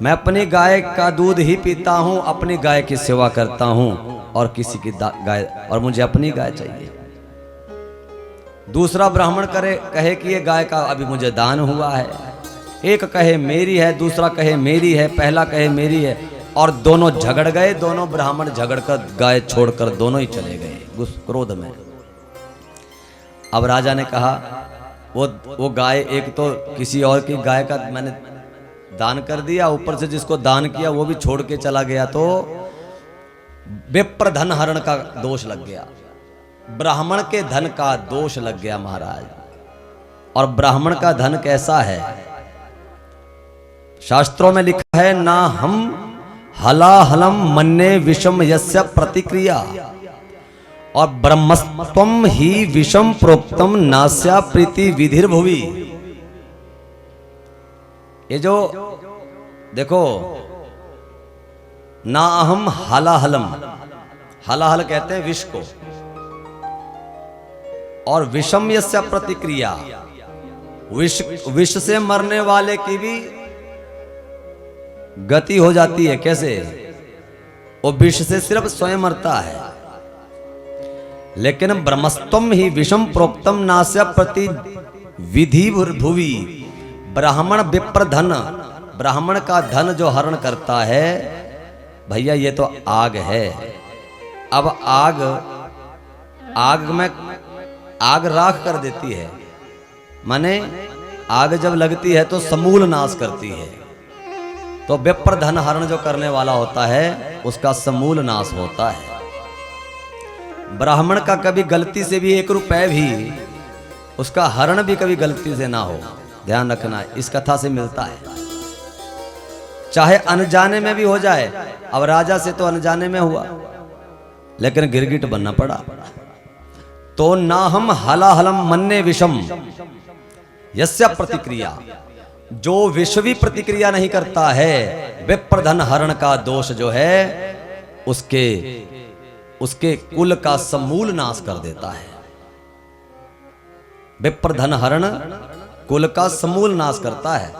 मैं अपनी गाय का दूध ही पीता हूं, अपनी गाय की सेवा करता हूं, और किसी की गाय, और मुझे अपनी गाय चाहिए। दूसरा ब्राह्मण कहे कि ये गाय का अभी मुझे दान हुआ है। एक कहे मेरी है, दूसरा कहे मेरी है, पहला कहे मेरी है, और दोनों झगड़ गए। दोनों ब्राह्मण झगड़कर गाय छोड़कर दोनों ही चले गए क्रोध में। अब राजा ने कहा, वो गाय, एक तो किसी और की गाय का मैंने दान कर दिया, ऊपर से जिसको दान किया वो भी छोड़ के चला गया, तो विप्र धन हरण का दोष लग गया, ब्राह्मण के धन का दोष लग गया महाराज। और ब्राह्मण का धन कैसा है? शास्त्रों में लिखा है, ना हम हलाहलम मन्ने विषम यस्य प्रतिक्रिया, और ब्रह्मस्त्वम ही विषम प्रोक्तम नास्या प्रीति विधिर भुवि। ये जो देखो, ना अहम हलाहलम, हलाहल कहते हैं विष को, और विषम यस्य प्रतिक्रिया, विष से मरने वाले की भी गति हो जाती है। कैसे? वो विष से सिर्फ स्वयं मरता है, लेकिन ब्रह्मस्त्वम ही विषम प्रोक्तम नास्य प्रति विधि भुवि। ब्राह्मण विप्र धन, ब्राह्मण का धन जो हरण करता है भैया, ये तो आग है। अब आग में आग राख कर देती है, माने आग जब लगती है तो समूल नाश करती है। तो विप्र धन हरण जो करने वाला होता है उसका समूल नाश होता है। ब्राह्मण का कभी गलती से भी 1 रुपए भी, उसका हरण भी कभी गलती से ना हो, ध्यान रखना, इस कथा से मिलता है। चाहे अनजाने में भी हो जाए। अब राजा से तो अनजाने में हुआ, लेकिन गिरगिट बनना पड़ा। तो ना हम हलाहलम मन्ने विषम यस्य प्रतिक्रिया, जो विश्वी प्रतिक्रिया नहीं करता है, विप्र धन हरण का दोष जो है उसके कुल का समूल नाश कर देता है। विप्र धन हरण कुल का समूल नाश करता है।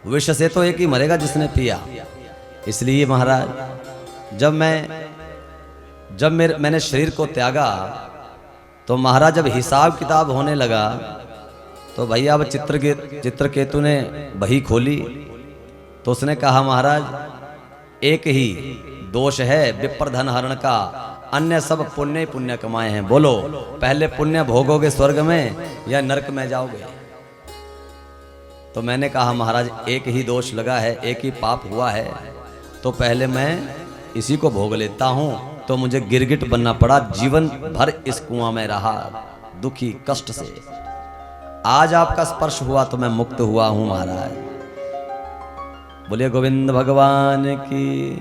विष से तो एक ही मरेगा जिसने पिया। इसलिए महाराज जब मैंने शरीर को त्यागा, तो महाराज जब हिसाब किताब होने लगा, तो भैया अब चित्रकेतु ने बही खोली, तो उसने कहा, महाराज एक ही दोष है विप्र धन हरण का, अन्य सब पुण्य ही पुण्य कमाए हैं। बोलो पहले पुण्य भोगोगे स्वर्ग में या नरक में जाओगे? तो मैंने कहा महाराज एक ही दोष लगा है, एक ही पाप हुआ है, तो पहले मैं इसी को भोग लेता हूं। तो मुझे गिरगिट बनना पड़ा, जीवन भर इस कुआं में रहा दुखी कष्ट से। आज आपका स्पर्श हुआ तो मैं मुक्त हुआ हूं महाराज। बोलिए गोविंद भगवान की।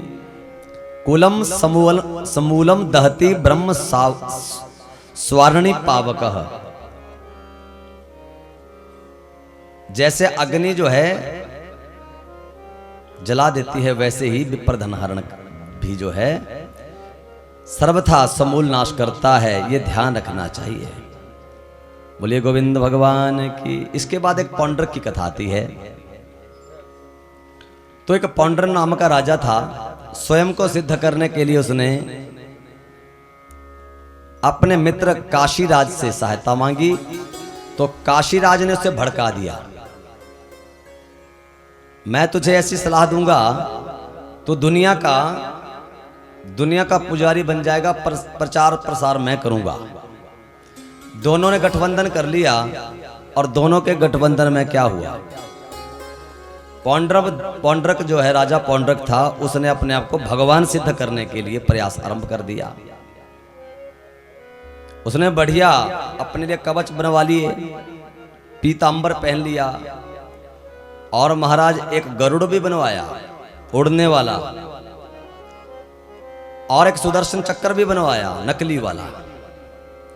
कुलम समूलम दहती ब्रह्म स्वार्णी पावकः। जैसे अग्नि जो है जला देती है, वैसे ही विप्रधन हरण भी जो है सर्वथा समूल नाश करता है। ये ध्यान रखना चाहिए। बोलिए गोविंद भगवान की। इसके बाद एक पौंड्रक की कथा आती है। तो एक पौंड्र नाम का राजा था। स्वयं को सिद्ध करने के लिए उसने अपने मित्र काशीराज से सहायता मांगी। तो काशीराज ने उसे भड़का दिया, मैं तुझे ऐसी सलाह दूंगा तो दुनिया का पुजारी बन जाएगा, प्रचार प्रसार मैं करूंगा। दोनों ने गठबंधन कर लिया और दोनों के गठबंधन में क्या हुआ? पौंड्रक जो है, राजा पौंड्रक था, उसने अपने आप को भगवान सिद्ध करने के लिए प्रयास आरंभ कर दिया। उसने बढ़िया अपने लिए कवच बनवा लिए, पीतांबर पहन लिया और महाराज एक गरुड़ भी बनवाया उड़ने वाला, और एक सुदर्शन चक्र भी बनवाया नकली वाला,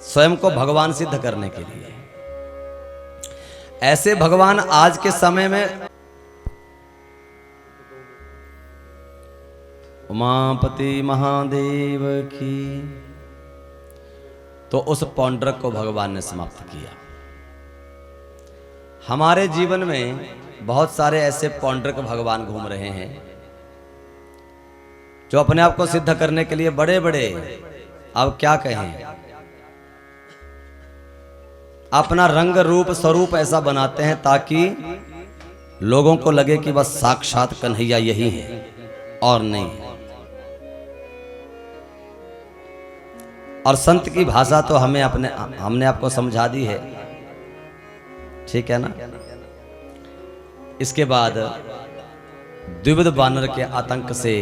स्वयं को भगवान सिद्ध करने के लिए। ऐसे भगवान आज के समय में उमापति महादेव की। तो उस पौंड्रक को भगवान ने समाप्त किया। हमारे जीवन में बहुत सारे ऐसे पौंड्रक भगवान घूम रहे हैं जो अपने आप को सिद्ध करने के लिए बड़े बड़े, अब क्या कहें, अपना रंग रूप स्वरूप ऐसा बनाते हैं ताकि लोगों को लगे कि बस साक्षात कन्हैया यही है और नहीं है। और संत की भाषा तो हमने आपको समझा दी है, ठीक है ना। इसके बाद द्विविध बानर के आतंक से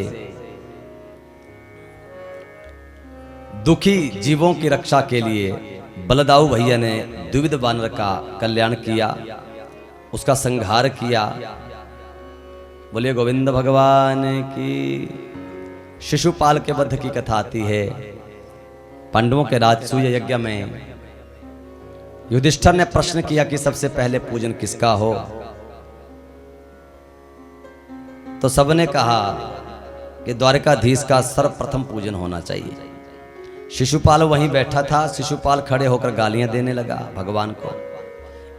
दुखी जीवों की रक्षा के लिए बलदाऊ भैया ने द्विविध बानर का कल्याण किया, उसका संहार किया। बोलिए गोविंद भगवान की। शिशुपाल के वध की कथा आती है। पांडवों के राजसूय यज्ञ में युधिष्ठिर ने प्रश्न किया कि सबसे पहले पूजन किसका हो? तो सबने कहा कि द्वारकाधीश का सर्वप्रथम पूजन होना चाहिए। शिशुपाल वहीं बैठा था। शिशुपाल खड़े होकर गालियां देने लगा भगवान को।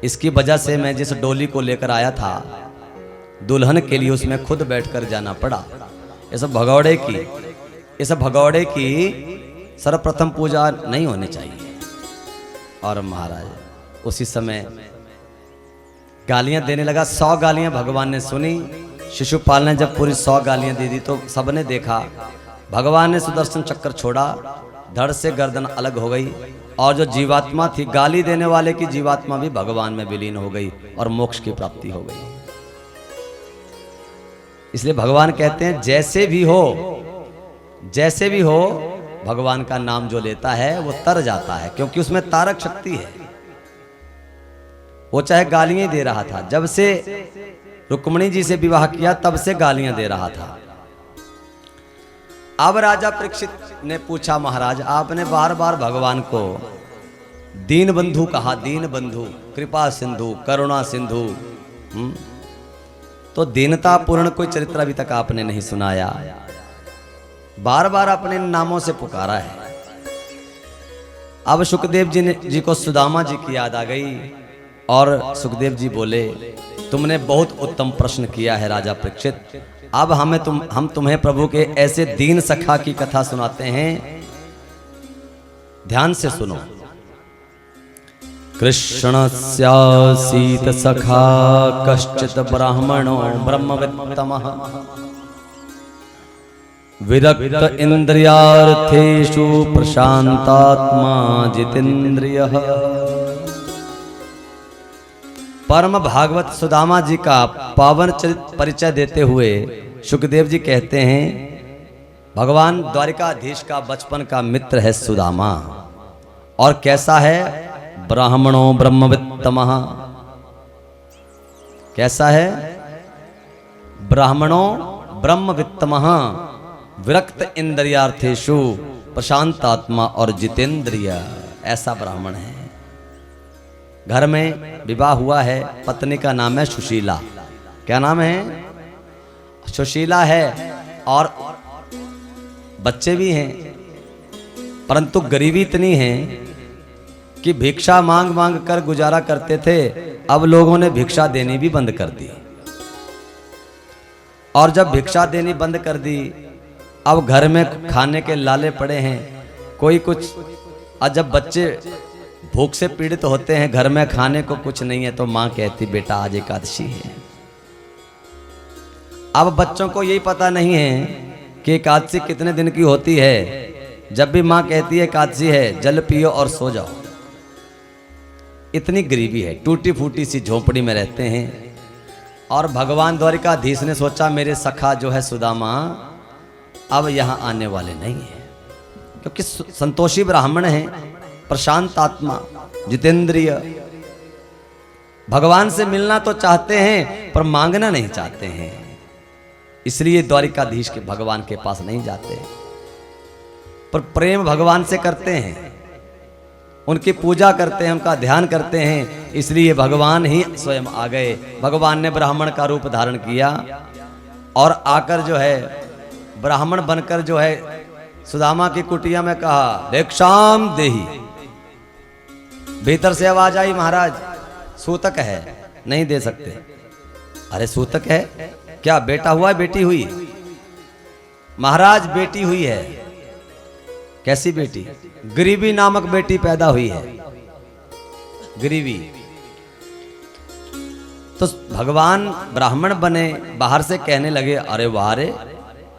इसकी वजह से मैं जिस डोली को लेकर आया था दुल्हन के लिए, उसमें खुद बैठकर जाना पड़ा। इस भगौड़े की सर्वप्रथम पूजा नहीं होनी चाहिए। और महाराज उसी समय गालियां देने लगा। 100 गालियां भगवान ने सुनी। शिशुपाल ने जब पूरी 100 गालियां दे दी तो सबने देखा भगवान ने सुदर्शन चक्र छोड़ा, धड़ से गर्दन अलग हो गई और जो जीवात्मा थी, गाली देने वाले की जीवात्मा भी भगवान में विलीन हो गई और मोक्ष की प्राप्ति हो गई। इसलिए भगवान कहते हैं जैसे भी हो भगवान का नाम जो लेता है वो तर जाता है, क्योंकि उसमें तारक शक्ति है। वो चाहे गालियां दे रहा था, जब से रुक्मिणी जी से विवाह किया तब से गालियां दे रहा था। अब राजा परीक्षित ने पूछा, महाराज आपने बार बार भगवान को दीन बंधु कहा, दीन बंधु, कृपा सिंधु, करुणा सिंधु, तो दीनता पूर्ण कोई चरित्र अभी तक आपने नहीं सुनाया। बार बार अपने नामों से पुकारा है। अब सुखदेव जी को सुदामा जी की याद आ गई और सुखदेव जी बोले, तुमने बहुत उत्तम प्रश्न किया है राजा परीक्षित। अब हम तुम्हें प्रभु के ऐसे दीन सखा की कथा सुनाते हैं, ध्यान से सुनो। कृष्णस्यासीत सखा कश्चित् ब्राह्मणो ब्रह्मवित्तमः विरक्त इंद्रियार्थेषु प्रशांतात्मा जितेंद्रियः। परम भागवत सुदामा जी का पावन चरित परिचय देते हुए सुखदेव जी कहते हैं, भगवान द्वारिकाधीश का बचपन का मित्र है सुदामा। और कैसा है? ब्राह्मणो ब्रह्मवित्तमः। कैसा है? ब्राह्मणो ब्रह्मवित्तमः विरक्त इंद्रियार्थेषु प्रशांत आत्मा और जितेंद्रिय। ऐसा ब्राह्मण है। घर में विवाह हुआ है, पत्नी का नाम है सुशीला। क्या नाम है? सुशीला है और बच्चे भी हैं, परंतु गरीबी इतनी है कि भिक्षा मांग मांग कर गुजारा करते थे। अब लोगों ने भिक्षा देनी भी बंद कर दी। और जब भिक्षा देनी बंद कर दी, अब घर में खाने के लाले पड़े हैं, कोई कुछ। और जब बच्चे भूख से पीड़ित होते हैं, घर में खाने को कुछ नहीं है, तो माँ कहती बेटा आज एकादशी है। अब बच्चों को यही पता नहीं है कि एकादशी कितने दिन की होती है। जब भी माँ कहती है एकादशी है, जल पियो और सो जाओ। इतनी गरीबी है, टूटी फूटी सी झोपड़ी में रहते हैं। और भगवान द्वारिकाधीश ने सोचा मेरे सखा जो है सुदामा अब यहाँ आने वाले नहीं है, क्योंकि संतोषी ब्राह्मण है, प्रशांत आत्मा, जितेंद्रिय। भगवान से मिलना तो चाहते हैं पर मांगना नहीं चाहते हैं। इसलिए द्वारिकाधीश के भगवान के पास नहीं जाते, पर प्रेम भगवान से करते हैं, उनकी पूजा करते हैं, उनका ध्यान करते हैं। इसलिए भगवान ही स्वयं आ गए। भगवान ने ब्राह्मण का रूप धारण किया और आकर जो है ब्राह्मण बनकर जो है सुदामा की कुटिया में कहा भिक्षाम देहि। भीतर से आवाज आई महाराज सूतक है, नहीं दे सकते। अरे सूतक है क्या? बेटा हुआ है बेटी हुई? महाराज बेटी हुई है। कैसी बेटी? गरीबी नामक बेटी पैदा हुई है। गरीबी। तो भगवान ब्राह्मण बने, बाहर से कहने लगे अरे वाह रे,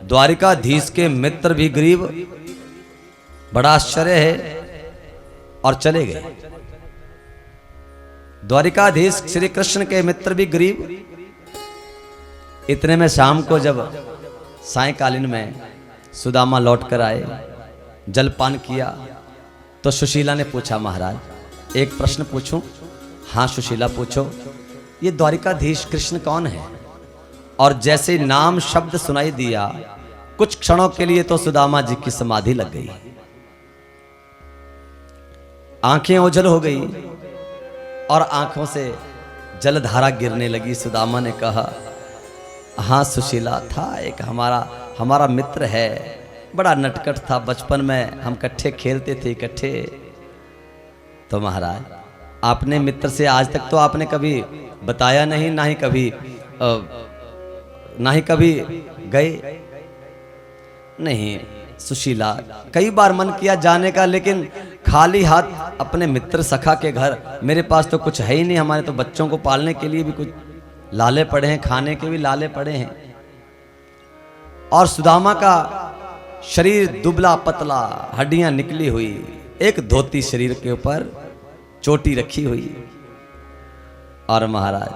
द्वारिकाधीश के मित्र भी गरीब, बड़ा आश्चर्य है। और चले गए। द्वारिकाधीश श्री कृष्ण के मित्र भी गरीब। इतने में शाम को जब सायंकालीन में सुदामा लौट कर आए, जलपान किया, तो सुशीला ने पूछा महाराज एक प्रश्न पूछूं? हाँ सुशीला पूछो। ये द्वारिकाधीश कृष्ण कौन है? और जैसे नाम शब्द सुनाई दिया, कुछ क्षणों के लिए तो सुदामा जी की समाधि लग गई, आंखें ओझल हो गई और आंखों से जलधारा गिरने लगी। सुदामा ने कहा हाँ सुशीला था एक हमारा मित्र है, बड़ा नटखट था, बचपन में हम इकट्ठे खेलते थे इकट्ठे। तो महाराज आपने मित्र से आज तक तो आपने कभी बताया नहीं, ना ही कभी गए नहीं। सुशीला कई बार मन किया जाने का, लेकिन खाली हाथ अपने मित्र सखा के घर, मेरे पास तो कुछ है ही नहीं, हमारे तो बच्चों को पालने के लिए भी कुछ लाले पड़े हैं, खाने के भी लाले पड़े हैं। और सुदामा का शरीर दुबला पतला, हड्डियां निकली हुई, एक धोती शरीर के ऊपर, चोटी रखी हुई। और महाराज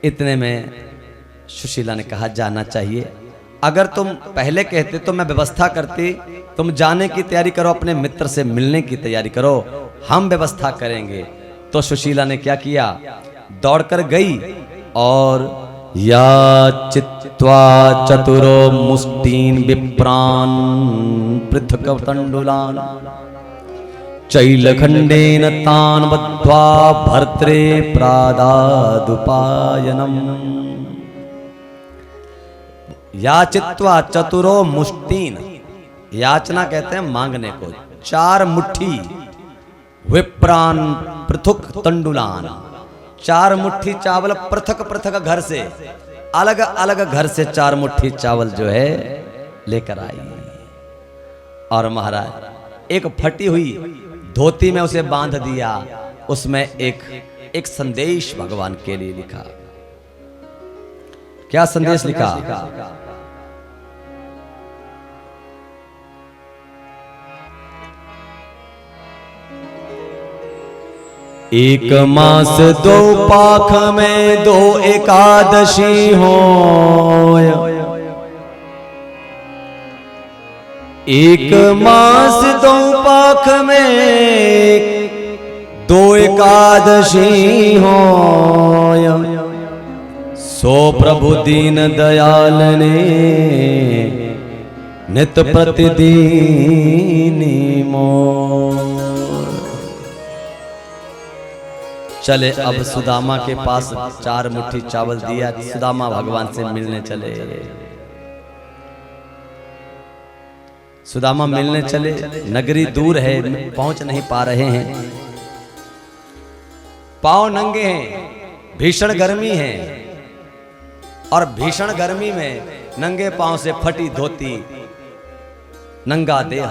इतने में सुशीला ने कहा जाना चाहिए। अगर तुम पहले कहते तो मैं व्यवस्था करती, तुम जाने की तैयारी करो, अपने मित्र से मिलने की तैयारी करो, हम व्यवस्था करेंगे। तो सुशीला ने क्या किया, दौड़कर गई और या चित्वा चतुरो मुष्टीन विप्रान पृथक तंडुलान चैलखंडेन तान बद्ध्वा भर्त्रे प्रादादुपायनम। याचित्वा चतुरो मुष्टीन, याचना कहते हैं मांगने को, 4 मुट्ठी, विप्रान पृथुक तंडुलान, 4 मुट्ठी चावल पृथक पृथक घर से, अलग अलग घर से 4 मुट्ठी चावल जो है लेकर आई। और महाराज एक फटी हुई धोती में उसे बांध दिया, उसमें एक संदेश भगवान के लिए लिखा। क्या संदेश लिखा? एक मास दो पाख में दो एकादशी हो, एक मास दो पाख में दो एकादशी हो, सो प्रभु दीन दयाल ने नित प्रतिदीनी मोर। चले अब सुदामा के पास 4 मुट्ठी चावल दिया, सुदामा भगवान से मिलने चले। सुदामा मिलने चले, नगरी दूर है, पहुंच नहीं पा रहे हैं, पांव नंगे हैं, भीषण गर्मी है, और भीषण गर्मी में नंगे पांव से फटी धोती, नंगा देह,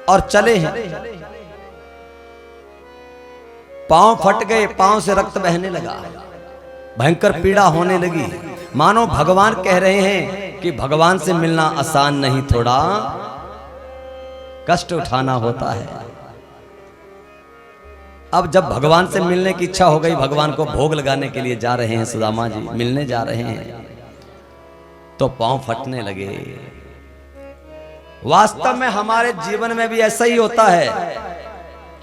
और चले हैं। पांव फट गए, पांव से रक्त बहने लगा, भयंकर पीड़ा होने लगी, मानो भगवान कह रहे हैं कि भगवान से मिलना आसान नहीं, थोड़ा कष्ट उठाना होता है। अब जब भगवान से मिलने की इच्छा हो गई, भगवान को भोग लगाने के लिए जा रहे हैं सुदामा जी, मिलने जा रहे हैं, तो पांव फटने लगे। वास्तव में हमारे जीवन में भी ऐसा ही होता है,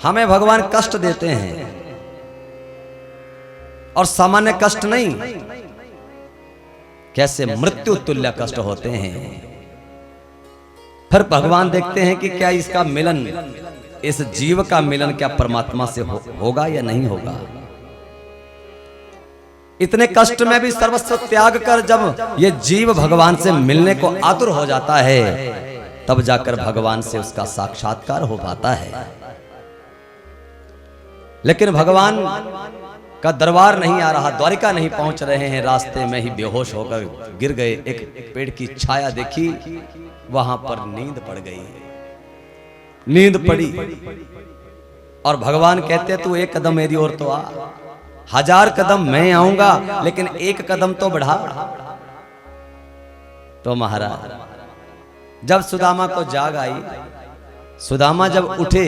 हमें भगवान कष्ट देते हैं, और सामान्य कष्ट नहीं, कैसे मृत्यु तुल्य कष्ट होते हैं। फिर भगवान देखते हैं कि क्या इसका मिलन, इस जीव का मिलन क्या परमात्मा से होगा या नहीं होगा। इतने कष्ट में भी सर्वस्व त्याग कर जब ये जीव भगवान से मिलने को आतुर हो जाता है, तब जाकर भगवान से उसका साक्षात्कार हो पाता है। लेकिन भगवान का दरबार नहीं आ रहा, द्वारिका नहीं पहुंच रहे हैं, रास्ते में ही बेहोश होकर गिर गए। एक पेड़ की छाया देखी, वहां पर नींद पड़ गई, नींद पड़ी, और भगवान कहते तू एक कदम मेरी ओर तो आ, 1000 कदम मैं आऊंगा, लेकिन एक कदम तो बढ़ा। तो महाराज जब सुदामा को जाग आई, सुदामा जब उठे,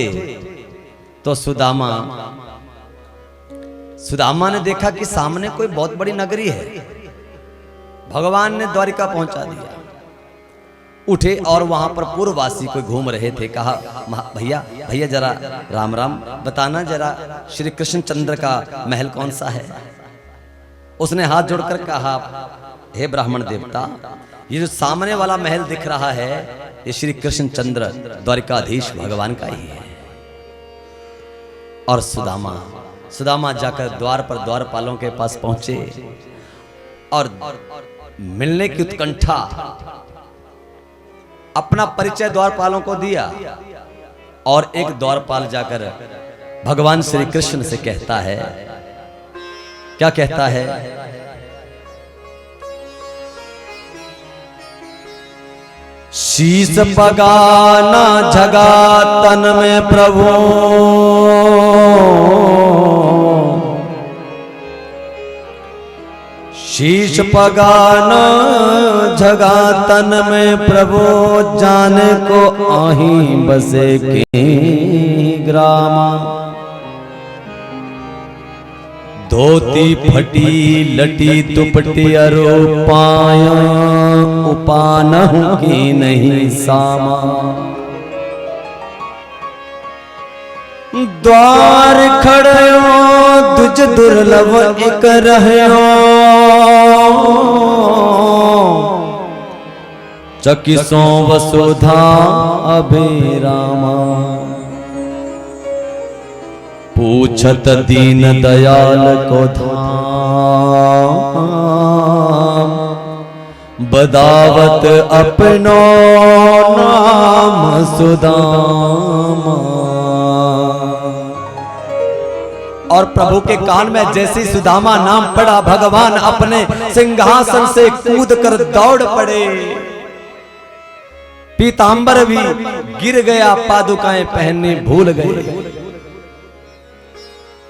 तो सुदामा ने देखा कि सामने कोई बहुत बड़ी नगरी है। भगवान ने द्वारिका पहुंचा दिया। उठे और वहां पर पूर्ववासी कोई घूम रहे थे, कहा भैया भैया जरा राम राम बताना, जरा श्री कृष्ण चंद्र का महल कौन सा है। उसने हाथ जोड़कर कहा, हे ब्राह्मण देवता, ये जो सामने वाला महल दिख रहा है, ये श्री कृष्ण चंद्र द्वारिकाधीश भगवान का ही है। और सुदामा जाकर द्वार पर द्वारपालों के पास पहुंचे, और मिलने की उत्कंठा, अपना परिचय द्वारपालों को दिया, और एक द्वारपाल जाकर भगवान श्री कृष्ण से कहता है, क्या कहता है, शीश पगाना जगा तन में प्रभु, शीश पगाना जगा तन में प्रभु, जाने को आही बसे के ग्रामा। धोती फटी लटी दुपटी अरो पाया, उपानहु की नहीं सामा। द्वार खड़यो तुझ दुर्लभ एक रहयो, चकिसो वसुधा अभिरामा। पूछत दीन दयाल को धाम, बदावत अपनो नाम सुदामा। और प्रभु के कान में जैसे सुदामा नाम पड़ा, भगवान अपने सिंहासन से कूद कर दौड़ पड़े। पीतांबर भी गिर गया, पादुकाएं पहनने भूल गए।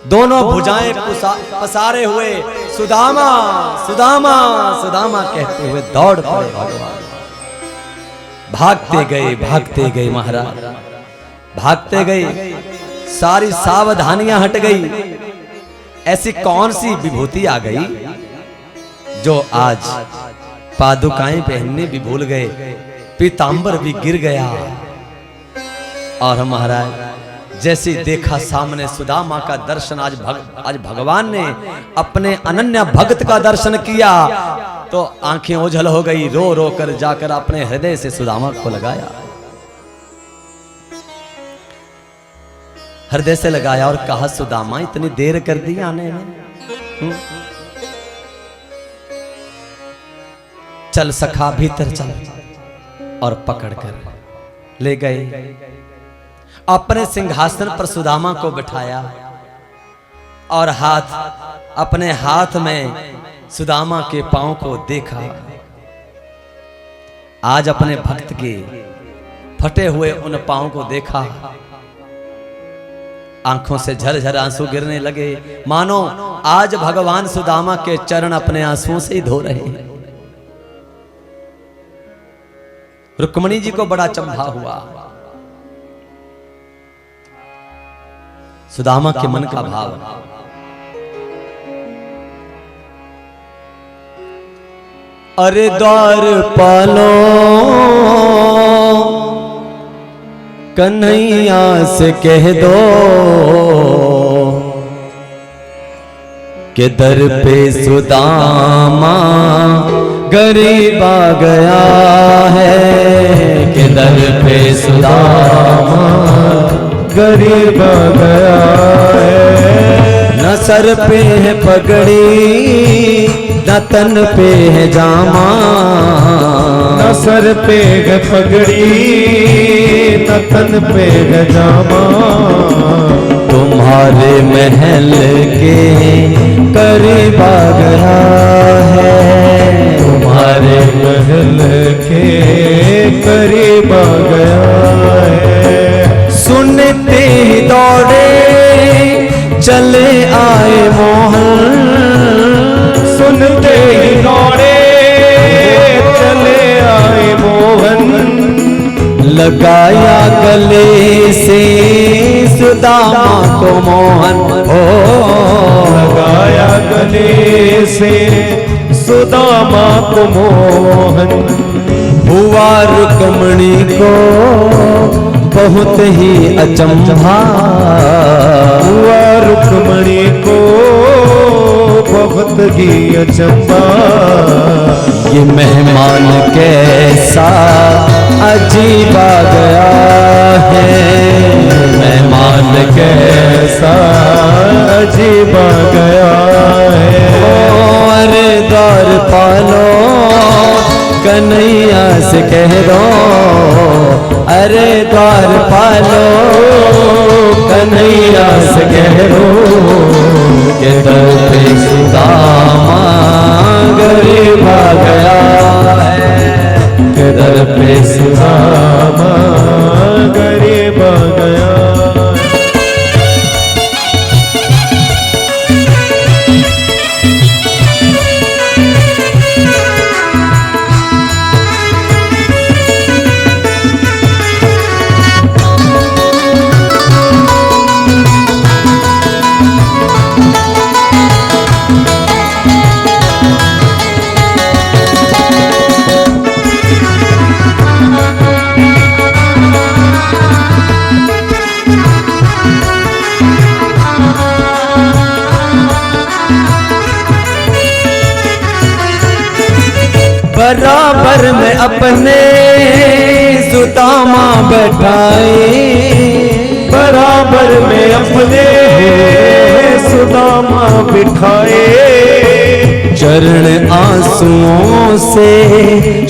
दोनों भुजाएं पसारे हुए सुदामा सुदामा सुदामा कहते हुए दौड़ पड़े। भगवान भागते गए महाराज, भागते गए। सारी सावधानियां हट गई। ऐसी कौन सी विभूति आ गई जो आज पादुकाएं पहनने भी भूल गए, पीतांबर भी गिर गया। और महाराज जैसे देखा सामने सुदामा का दर्शन, आज भगवान ने अपने अनन्य भक्त का दर्शन किया तो आंखें ओझल हो गई। रो रो कर जाकर अपने हृदय से सुदामा को लगाया, हृदय से लगाया और कहा, सुदामा इतनी देर कर दी आने में, चल सखा भीतर चल। और पकड़कर ले गए, अपने सिंहासन पर सुदामा को बिठाया और अपने हाथ में सुदामा के पांव को देखा। आज अपने भक्त के फटे हुए उन पांव को देखा, आंखों से झरझर आंसू गिरने लगे, मानो आज भगवान सुदामा के चरण अपने आंसुओं से ही धो रहे हैं। रुक्मिणी जी को बड़ा चंभा हुआ, सुदामा के मन का भाव। अरे द्वारपालो कन्हैया से कह दो कि दर पे सुदामा गरीब आ गया है, कि दर पे सुदामा गरीब आ गया है। न सर पे है पगड़ी न तन पे है जामा, न सर पे है पगड़ी न तन पे है जामा। तुम्हारे महल के करीब आ गया है, तुम्हारे महल के करीब आ गया है। सुनते ही दौड़े चले आए मोहन, सुनते ही दौड़े चले आए मोहन। लगाया गले से सुदामा को मोहन, ओ लगाया गले से सुदामा को मोहन। हुआ रुक्मिणी को बहुत ही अचंभा, हुआ रुक्मिणी को बहुत ही अचंभा। ये मेहमान कैसा अजीब आ गया है, मेहमान कैसा अजीब आ गया है। ओ अरे द्वारपालो कन्हैया से कह दो, अरे द्वारपालो कन्हैया से कह दो कि दर पे सुदामा गरीब आ गया है, कि दर पे सुदामा गरीब आ गया। बराबर में अपने सुदामा बैठाए, बराबर में अपने सुदामा बिठाए। चरण आंसुओं से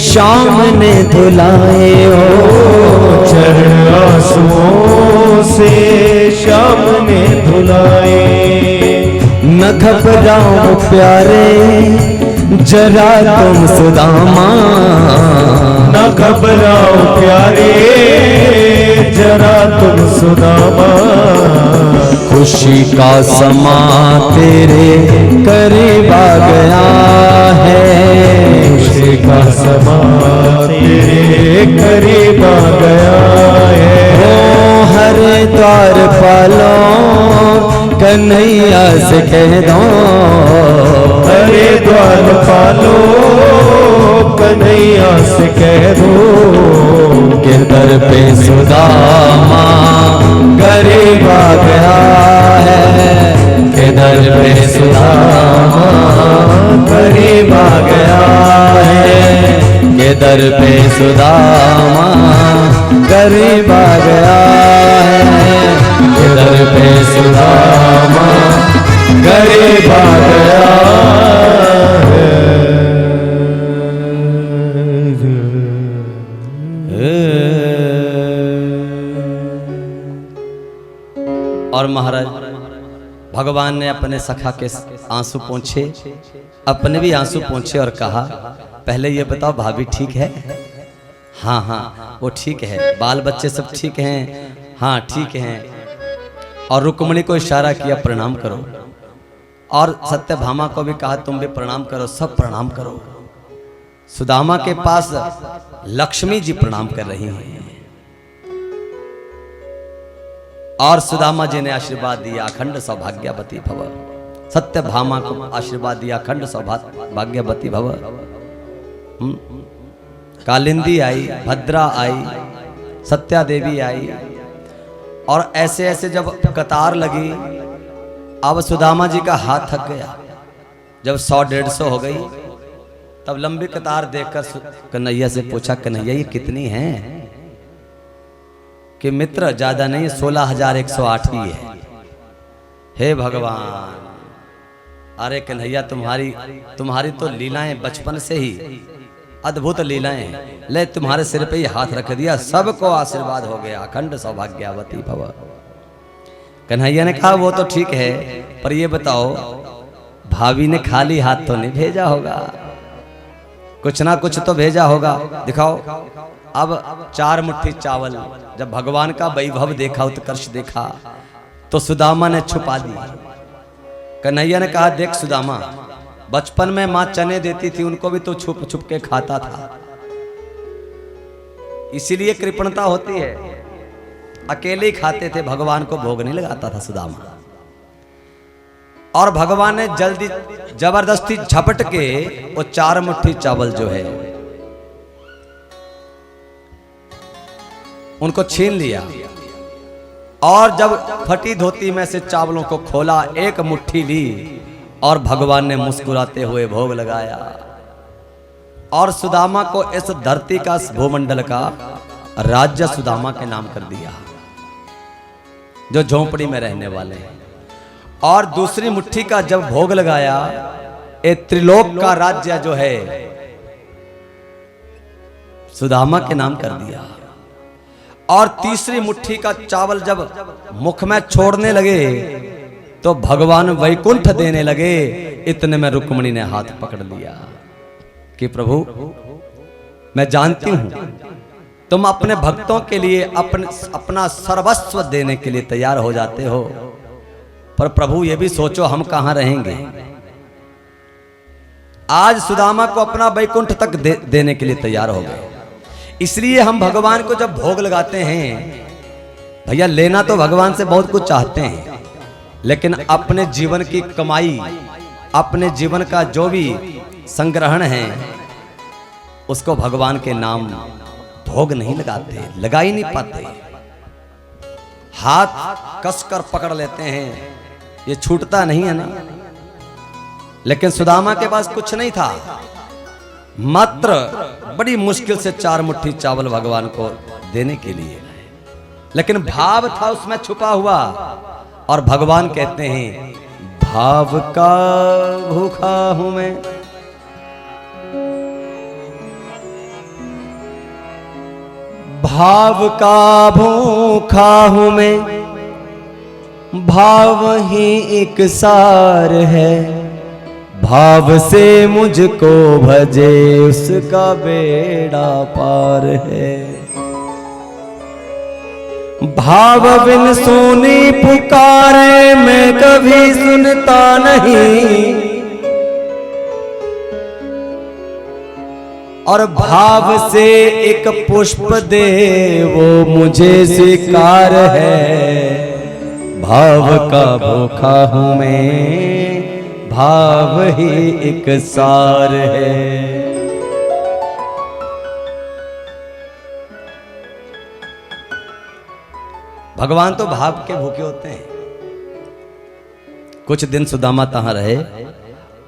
शाम ने धुलाए, ओ चरण आंसुओं से शाम ने धुलाए। न घबराओ प्यारे जरा तुम सुदामा, न घबराओ प्यारे जरा तुम सुदामा। खुशी का समा तेरे करीब आ गया है, खुशी का समा तेरे करीब आ गया है। ओ हरिद्वार पालो कन्हैया से कह दो, हरिद्वार पालो कन्हैया से कह दो, के दर पे सुदामा गरीब आ गया है, के दर पे सुदामा गरीब आ गया है, के दर पे सुदामा गरीब आ गया है, के दर पे सुदामा गरीब आ गया है। और महाराज भगवान ने अपने सखा के आंसू पोंछे, अपने भी आंसू पोंछे और कहा, पहले ये बताओ भाभी ठीक है? हाँ हाँ वो ठीक है। बाल बच्चे सब ठीक हैं? हाँ ठीक हैं। और रुक्मिणी को इशारा किया प्रणाम करो, और सत्यभामा को भी कहा तुम भी प्रणाम करो, सब प्रणाम करो। सुदामा के पास लक्ष्मी जी प्रणाम कर रही हैं और सुदामा जी ने आशीर्वाद दिया अखंड सौभाग्यवती भव। सत्यभामा को आशीर्वाद दिया अखंड सौभाग्यवती भव। कालिंदी आई, भद्रा आई, सत्या देवी आई, और ऐसे ऐसे जब कतार लगी, अब सुदामा जी का हाथ थक गया। जब 100-150 हो गई, तब लंबी कतार देखकर कन्हैया से पूछा, कन्हैया ये कितनी हैं? कि मित्र ज्यादा नहीं, 16,108 ही है। हे भगवान, अरे कन्हैया तुम्हारी तो लीलाएं बचपन से ही अद्भुत लीलाएं हैं। ले तुम्हारे सिर पे ही हाथ रख दिया, सबको आशीर्वाद हो गया, अखंड सौभाग्यवती भव। कन्हैया ने कहा वो तो ठीक है, पर ये बताओ भाभी ने खाली हाथ तो नहीं भेजा होगा, कुछ ना कुछ तो भेजा होगा, दिखाओ। अब 4 मुट्ठी चावल, जब भगवान का वैभव देखा, उत्कर्ष देखा, तो सुदामा ने छुपा दी। कन्हैया ने कहा देख सुदामा, बचपन में मां चने देती थी, उनको भी तो छुप छुप के खाता था, इसीलिए कृपणता होती है। अकेले ही खाते थे, भगवान को भोग नहीं लगाता था सुदामा। और भगवान ने जल्दी जबरदस्ती झपट के वो 4 मुट्ठी चावल जो है उनको छीन लिया, और जब फटी धोती में से चावलों को खोला, एक मुट्ठी ली, और भगवान ने मुस्कुराते हुए भोग लगाया, और सुदामा को इस धरती का, भूमंडल का राज्य सुदामा के नाम कर दिया, जो झोंपड़ी में रहने वाले हैं। और दूसरी मुट्ठी का जब भोग लगाया, ये त्रिलोक का राज्य जो है सुदामा के नाम कर दिया। और तीसरी मुट्ठी का चावल जब मुख में छोड़ने लगे, तो भगवान वैकुंठ देने लगे। इतने में रुक्मिणी ने हाथ पकड़ लिया कि प्रभु मैं जानती हूं तुम अपने भक्तों के लिए अपना सर्वस्व देने के लिए तैयार हो जाते हो, पर प्रभु ये भी सोचो हम कहां रहेंगे। आज सुदामा को अपना वैकुंठ तक देने के लिए तैयार हो गए। इसलिए हम भगवान को जब भोग लगाते हैं, भैया लेना तो भगवान से बहुत कुछ चाहते हैं, लेकिन अपने जीवन की कमाई, अपने जीवन का जो भी संग्रहण है, उसको भगवान के नाम भोग नहीं लगाते, लगा ही नहीं पाते। हाथ कसकर पकड़ लेते हैं, ये छूटता नहीं है ना। लेकिन सुदामा के पास कुछ नहीं था, मात्र बड़ी मुश्किल से 4 मुट्ठी चावल भगवान को देने के लिए, लेकिन भाव था उसमें छुपा हुआ। और भगवान कहते हैं भाव का भूखा हूं मैं, भाव का भूखा हूं मैं, भाव ही एक सार है, भाव से मुझको भजे उसका बेड़ा पार है। भाव बिन सुनी पुकारे मैं कभी सुनता नहीं, और भाव से एक पुष्प दे वो मुझे स्वीकार है। भाव का भूखा हूं मैं, भाव ही एक सार है। भगवान तो भाव के भूखे होते हैं। कुछ दिन सुदामा तहां रहे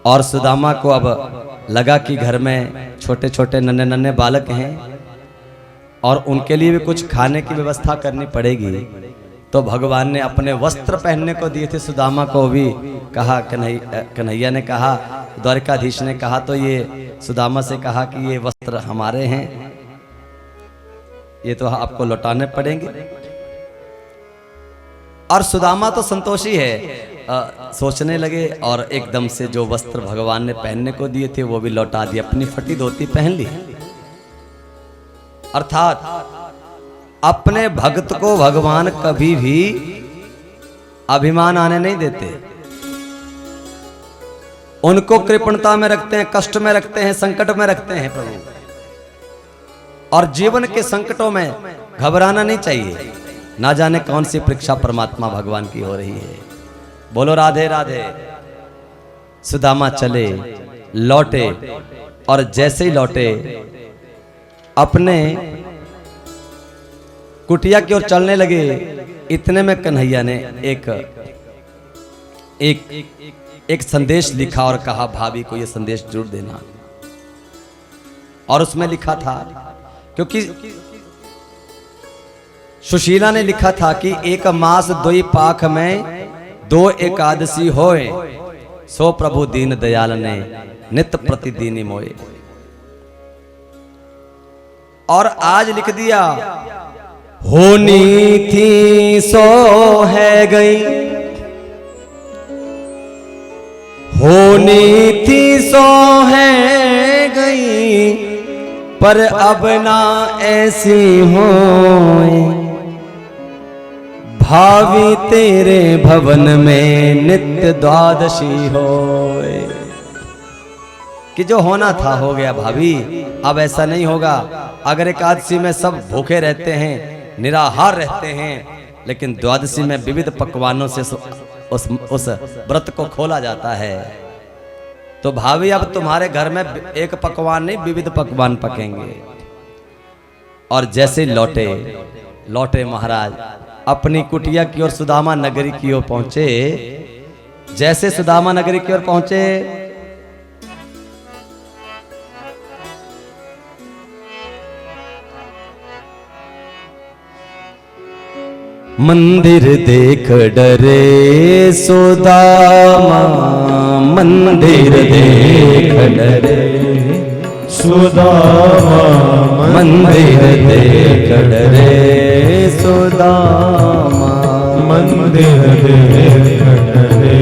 और सुदामा को अब लगा कि घर में छोटे छोटे नन्हे नन्हे बालक हैं और उनके लिए भी कुछ खाने की व्यवस्था करनी पड़ेगी। तो भगवान ने अपने वस्त्र पहनने को दिए थे, सुदामा को भी कहा। कन्हैया ने कहा, द्वारकाधीश ने कहा, तो ये सुदामा से कहा कि ये वस्त्र हमारे हैं, ये तो आपको लौटाने पड़ेंगे। और सुदामा तो संतोषी है, सोचने लगे और एकदम से जो वस्त्र भगवान ने पहनने को दिए थे वो भी लौटा दिए, अपनी फटी धोती पहन ली। अर्थात अपने भक्त को भगवान कभी भी अभिमान आने नहीं देते, उनको कृपणता में रखते हैं, कष्ट में रखते हैं, संकट में रखते हैं प्रभु। और जीवन के संकटों में घबराना नहीं चाहिए, ना जाने कौन सी परीक्षा परमात्मा भगवान की हो रही है। बोलो राधे राधे। सुदामा चले, लौटे और जैसे ही लौटे अपने कुटिया की ओर चलने लगे। इतने में कन्हैया ने एक संदेश लिखा और कहा, भाभी को यह संदेश जरूर देना। और उसमें लिखा था, क्योंकि सुशीला ने लिखा था कि एक मास दोई पाख में दो एकादशी होए, सो प्रभु दीन दयाल ने नित्य प्रतिदिन मोए। और आज लिख दिया, होनी थी सो है गई, होनी थी सो है गई, पर अब ना ऐसी होए। भावी तेरे भवन में नित्य द्वादशी होए। कि जो होना था हो गया भाभी, अब ऐसा नहीं होगा। अगर एकादशी में सब भूखे रहते हैं, निराहार रहते हैं, लेकिन द्वादशी में विविध पकवानों से उस व्रत को खोला जाता है। तो भाभी अब तुम्हारे घर में एक पकवान नहीं, विविध पकवान पकेंगे। और जैसे लौटे महाराज अपनी कुटिया की ओर, सुदामा नगरी की ओर पहुंचे। जैसे सुदामा नगरी की ओर पहुंचे, मंदिर देख डरे सुदामा, मंदिर देख डरे सुदामा, मंदिर देख डरे सुदामा, मंदिर देख डरे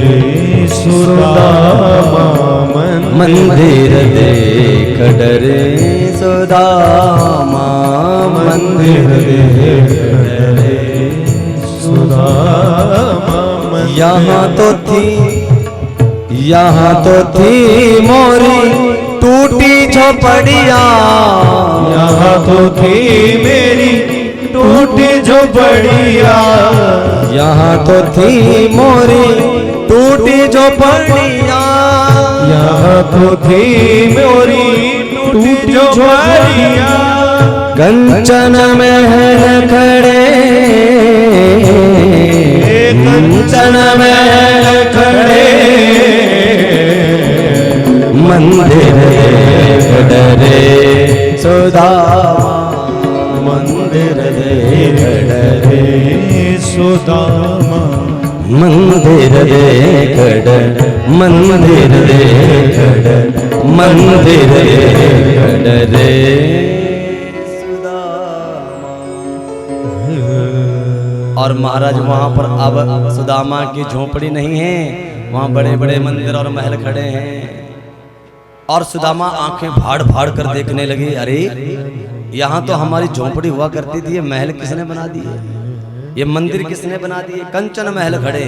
सुदामा, मंदिर देख डरे सुदामा, मंदिर देख डरे सुदामा। यहाँ तो थी मोरी टूटी झोपड़िया, यहाँ तो थी मेरी टूटी झोपड़िया, यहाँ तो थी मोरी टूटी झोपड़िया, यहाँ तो थी मोरी टूटी झोपड़िया। कंचन महल खड़े, कंचन महल खड़े, मंदिर देख डरे सुदामा, मंदिर देख डरे सुदामा, मंदिर देख डरे, मंदिर देख डरे, मंदिर देख डरे सुदामा। और महाराज वहां पर अब सुदामा की झोपड़ी नहीं है, वहां बड़े बड़े मंदिर और महल खड़े हैं। और सुदामा आंखें फाड़ फाड़ कर देखने लगे, अरे यहाँ तो हमारी झोपड़ी हुआ करती थी, ये महल किसने बना दिए, ये मंदिर किसने बना दिए, कंचन महल खड़े।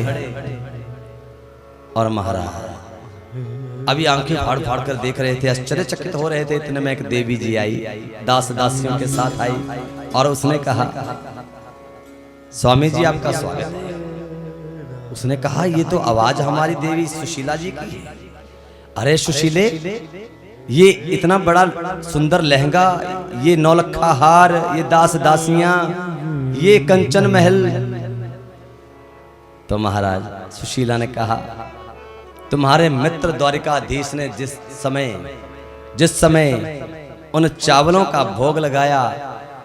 और महाराज अभी आंखें फाड़ फाड़ कर देख रहे थे, आश्चर्यचकित हो रहे थे। इतने में एक देवी जी आई, दास दासियों के साथ आई और उसने कहा, स्वामी जी आपका स्वागत है। उसने कहा, ये तो आवाज हमारी देवी सुशीला जी की है। अरे सुशीले, ये इतना बड़ा सुंदर लहंगा, ये नौलखा हार, ये दास दासियां, ये कंचन महल। तो महाराज सुशीला ने कहा, तुम्हारे मित्र द्वारिकाधीश ने जिस समय उन चावलों का भोग लगाया,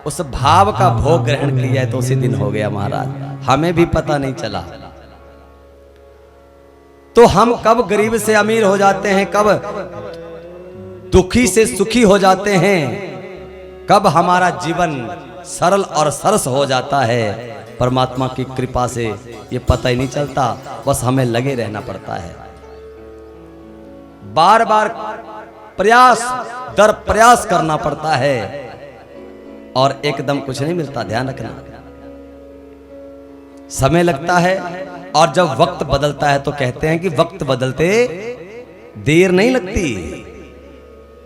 उस भाव का भोग ग्रहण किया है तो उसी दिन हो गया महाराज, हमें भी पता नहीं चला। तो हम कब गरीब से अमीर हो जाते हैं, कब दुखी से सुखी हो जाते हैं, कब हमारा जीवन सरल और सरस हो जाता है, परमात्मा की कृपा से ये पता ही नहीं चलता। बस हमें लगे रहना पड़ता है, बार बार प्रयास दर प्रयास करना पड़ता है और एकदम कुछ नहीं मिलता। ध्यान रखना, समय लगता है और जब वक्त बदलता है तो कहते हैं कि वक्त बदलते देर नहीं लगती।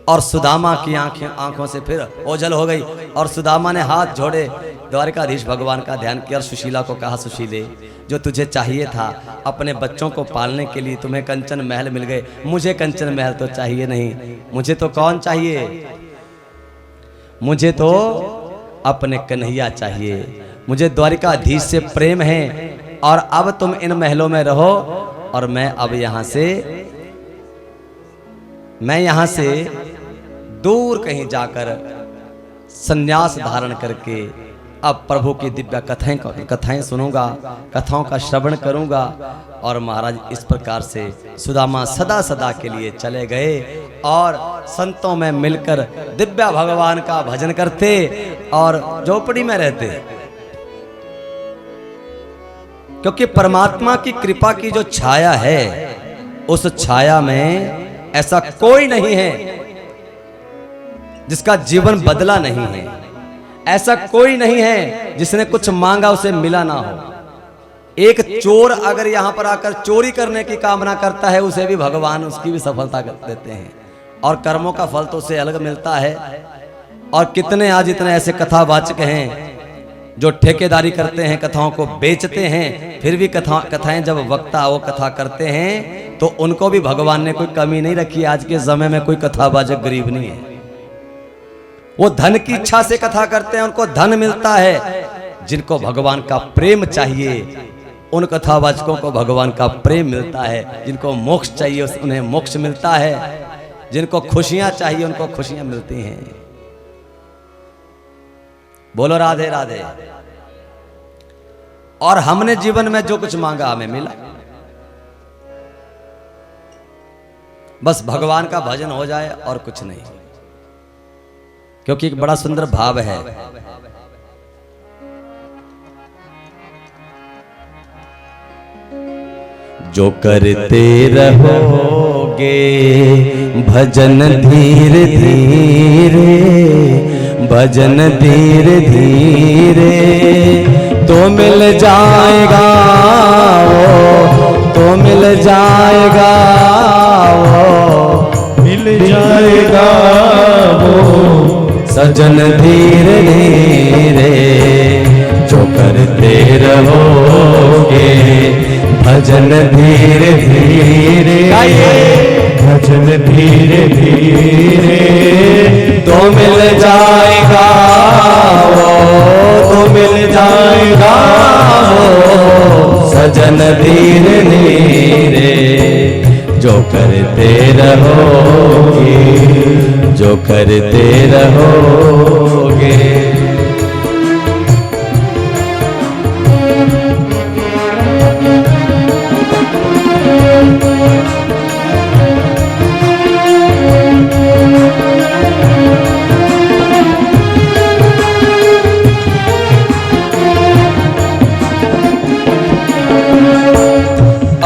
और सुदामा की आंखों से फिर ओझल हो गई और सुदामा ने हाथ जोड़े द्वारिकाधीश भगवान का ध्यान किया और सुशीला को कहा, सुशीले, जो तुझे चाहिए था अपने बच्चों को पालने के लिए, तुम्हें कंचन महल मिल गए, मुझे कंचन महल तो चाहिए नहीं। मुझे तो कौन चाहिए? मुझे तो अपने कन्हैया चाहिए, मुझे द्वारिकाधीश से प्रेम है और अब तुम इन महलों में रहो और मैं अब यहां से दूर कहीं जाकर संन्यास धारण करके अब प्रभु की दिव्य कथाएं सुनूंगा, कथाओं का श्रवण करूंगा। और महाराज इस प्रकार से सुदामा सदा सदा के लिए चले गए और संतों में मिलकर दिव्य भगवान का भजन करते और झोपड़ी में रहते। क्योंकि परमात्मा की कृपा की जो छाया है, उस छाया में ऐसा कोई नहीं है जिसका जीवन बदला नहीं है, ऐसा कोई नहीं है जिसने कुछ मांगा उसे मिला ना हो। एक चोर अगर यहां पर आकर चोरी करने की कामना करता है, उसे भी भगवान उसकी भी सफलता कर देते हैं और कर्मों का फल तो उसे अलग मिलता है। और कितने आज इतने ऐसे कथावाचक हैं जो ठेकेदारी करते हैं, कथाओं को बेचते हैं, फिर भी कथाएं जब वक्ता वो कथा करते हैं तो उनको भी भगवान ने कोई कमी नहीं रखी। आज के समय में कोई कथावाचक गरीब नहीं है, वो धन की इच्छा से कथा करते हैं, उनको धन मिलता है। जिनको भगवान का प्रेम चाहिए उन कथावाचकों को भगवान का प्रेम मिलता है, जिनको मोक्ष चाहिए उन्हें मोक्ष मिलता है, जिनको खुशियां चाहिए उनको खुशियां मिलती हैं। बोलो राधे राधे। और हमने जीवन में जो कुछ मांगा हमें मिला। बस भगवान का भजन हो जाए और कुछ नहीं। क्योंकि एक बड़ा सुंदर भाव है, जो करते रहोगे भजन धीरे धीरे, भजन धीरे धीरे तो मिल जाएगा वो, तो मिल जाएगा वो, मिल जाएगा वो सजन धीरे धीरे। जो करते रहोगे भजन धीरे धीरे, भजन धीरे धीरे तो मिल जाएगा वो, तो मिल जाएगा वो सजन धीरे धीरे। जो करते रहोगे, जो करते रहोगे।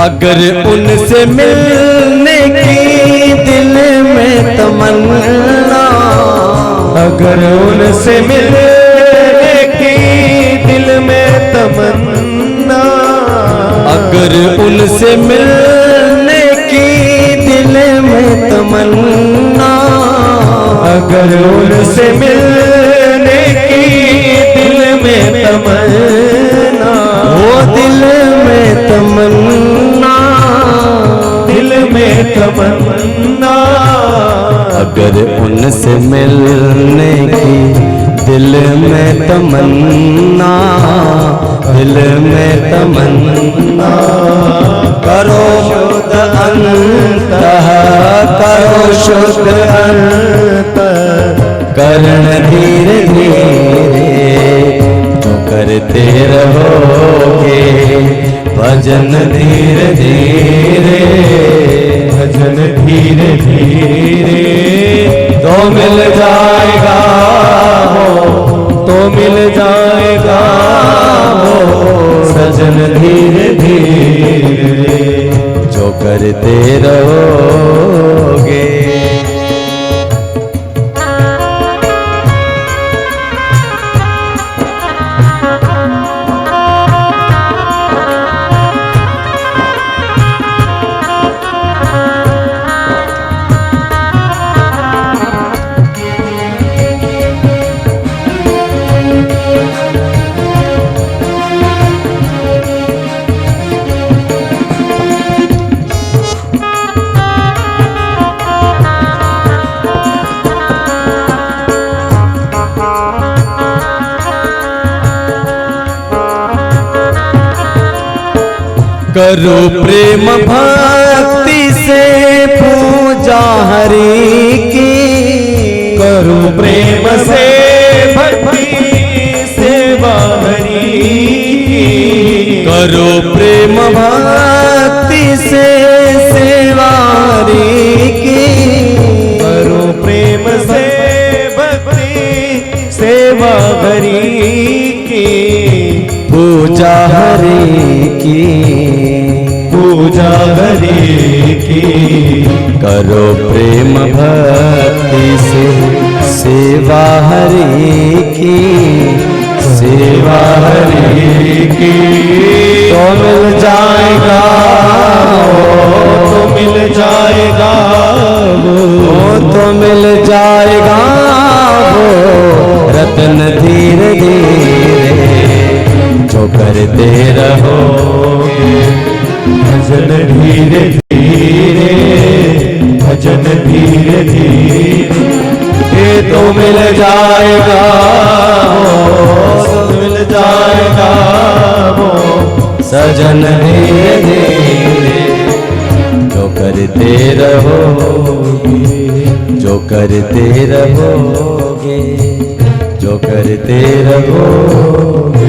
अगर उनसे मिलने की दिल में तमन्ना, अगर उनसे मिलने की दिल में तमन्ना, अगर उनसे मिलने की दिल में तमन्ना, अगर उनसे मिलने की दिल में तमन्ना, वो दिल में तमन्ना, दिल में तमन्ना, अगर उनसे मिलने की दिल में तमन्ना, दिल में तमन्ना, करो शुद्ध अंतः, करो शुद्ध अंतः, करण धीरे धीरे जो करते रहोगे भजन धीरे धीरे, भजन धीरे धीरे तो मिल जाएगा हो, तो मिल जाएगा हो, सजन धीरे धीरे जो करते रहोगे। करो प्रेम भक्ति से पूजा हरि की, करो प्रेम से भक्ति सेवा हरि की, करो प्रेम भक्ति से सेवा हरि की, करो प्रेम से भक्ति सेवा हरि की, पूजा हरि की, पूजा हरि की, करो प्रेम भक्ति से सेवा हरि की, सेवा हरि की, तो मिल जाएगा तो मिल जाएगा वो, तो मिल जाएगा वो रत्न धीरे धीरे जो करते रहोगे भजन धीरे धीरे, भजन धीरे धीरे, ये तो मिल जाएगा तो मिल जाएगा वो, सजन धीरे धीरे जो करते रहोगे, जो करते रहोगे, जो करते रहोगे।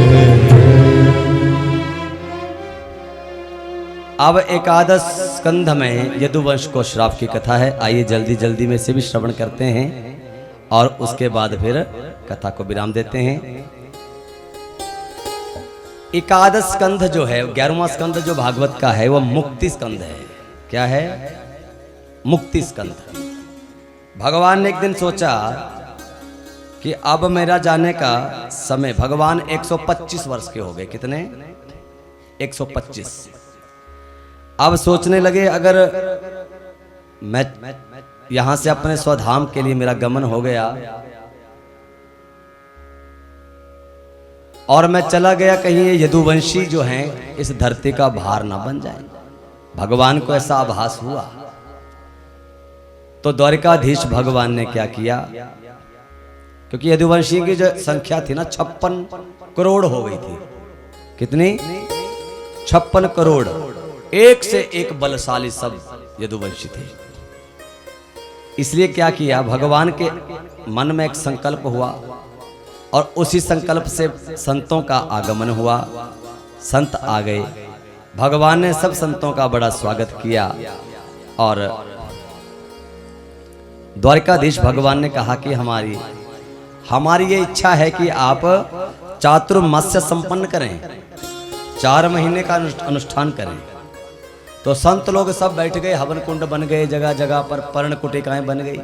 अब एकादश स्कंध में यदुवंश को श्राप की कथा है। आइए जल्दी जल्दी में से भी श्रवण करते हैं और उसके बाद फिर कथा को विराम देते हैं। एकादश स्कंध जो है, 11वां स्कंध जो भागवत का है, वो मुक्ति स्कंध है। क्या है? मुक्ति स्कंध। भगवान ने एक दिन सोचा कि अब मेरा जाने का समय, भगवान 125 वर्ष के हो गए। कितने? 125। अब सोचने लगे अगर मैं यहां से अपने स्वधाम के लिए मेरा गमन हो गया और मैं चला गया कहीं, ये यदुवंशी जो हैं इस धरती का भार ना बन जाए। भगवान को ऐसा आभास हुआ तो द्वारिकाधीश भगवान ने क्या किया, क्योंकि यदुवंशी की जो संख्या थी ना 56 करोड़ हो गई थी। कितनी? 56 करोड़। एक से एक बलशाली सब यदुवंशी थे। इसलिए क्या किया, भगवान के मन में एक संकल्प हुआ और उसी संकल्प से संतों का आगमन हुआ। संत आ गए, भगवान ने सब संतों का बड़ा स्वागत किया और द्वारिकाधीश भगवान ने कहा कि हमारी ये इच्छा है कि आप चातुर्मास्य संपन्न करें, 4 महीने का अनुष्ठान करें। तो संत लोग सब बैठ गए, हवन कुंड बन गए, जगह जगह पर पर्णकुटिकाएं बन गई,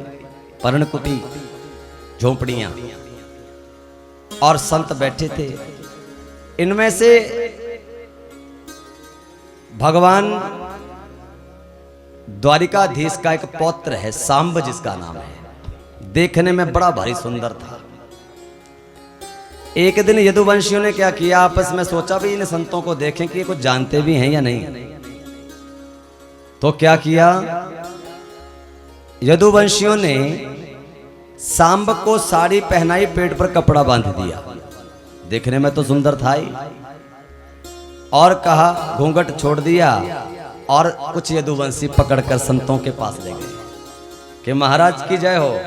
पर्णकुटी झोंपड़ियां, और संत बैठे थे। इनमें से भगवान द्वारिकाधीश का एक पौत्र है, सांब जिसका नाम है, देखने में बड़ा भारी सुंदर था। एक दिन यदुवंशियों ने क्या किया, आपस में सोचा भी इन संतों को देखें कि ये कुछ जानते भी हैं या नहीं। तो क्या किया, यदुवंशियों ने सांब को साड़ी पहनाई, पेट पर कपड़ा बांध दिया, देखने में तो सुंदर था ही, और कहा घूंघट छोड़ दिया, और कुछ यदुवंशी पकड़कर संतों के पास ले गए कि महाराज की जय हो,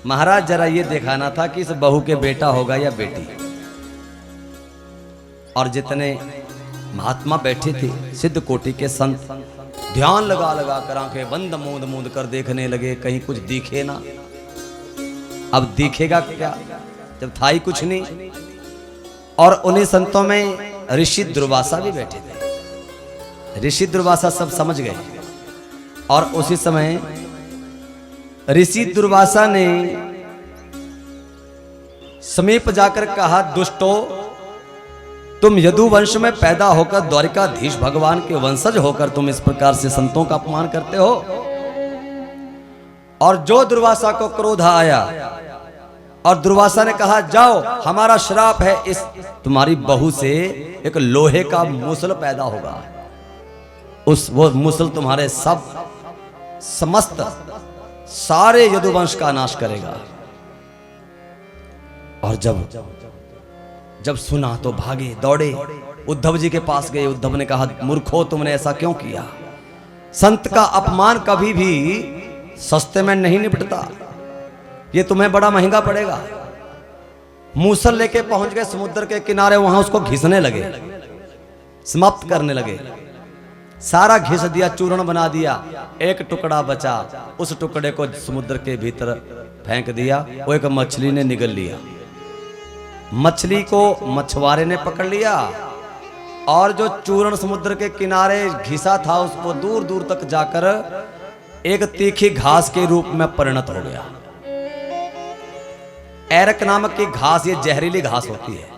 महाराज जरा ये दिखाना था कि इस बहू के बेटा होगा या बेटी। और जितने महात्मा बैठे थे, सिद्ध कोटि के संत, ध्यान लगा लगा कर आंखें बंद मूंद मूंद कर देखने लगे, कहीं कुछ दिखे ना। अब दिखेगा क्या जब था ही कुछ नहीं। और उन्हीं संतों में ऋषि दुर्वासा भी बैठे थे। ऋषि दुर्वासा सब समझ गए, और उसी समय ऋषि दुर्वासा ने समीप जाकर कहा, दुष्टो, तुम यदुवंश में पैदा होकर द्वारिकाधीश भगवान के वंशज होकर तुम इस प्रकार से संतों का अपमान करते हो। और जो दुर्वासा को क्रोध आया, और दुर्वासा ने कहा, जाओ, हमारा श्राप है, इस तुम्हारी बहू से एक लोहे का मूसल पैदा होगा, वो मूसल तुम्हारे समस्त सारे यदुवंश का नाश करेगा। और जब सुना तो भागे, दौड़े, उद्धव जी के पास गए। उद्धव ने कहा, मूर्खो, तुमने ऐसा क्यों किया? संत का अपमान कभी भी सस्ते में नहीं निपटता, ये तुम्हें बड़ा महंगा पड़ेगा। मूसल लेके पहुंच गए समुद्र के किनारे, वहां उसको घिसने लगे, समाप्त करने लगे। सारा घिस दिया, चूर्ण बना दिया, एक टुकड़ा बचा, उस टुकड़े को समुद्र के भीतर फेंक दिया। वो एक मछली ने निगल लिया। मछली को मछुआरे ने पकड़ लिया, और जो चूर्ण समुद्र के किनारे घिसा था उसको दूर दूर तक जाकर एक तीखी घास के रूप में परिणत हो गया। एरक नामक की घास, ये जहरीली घास होती है,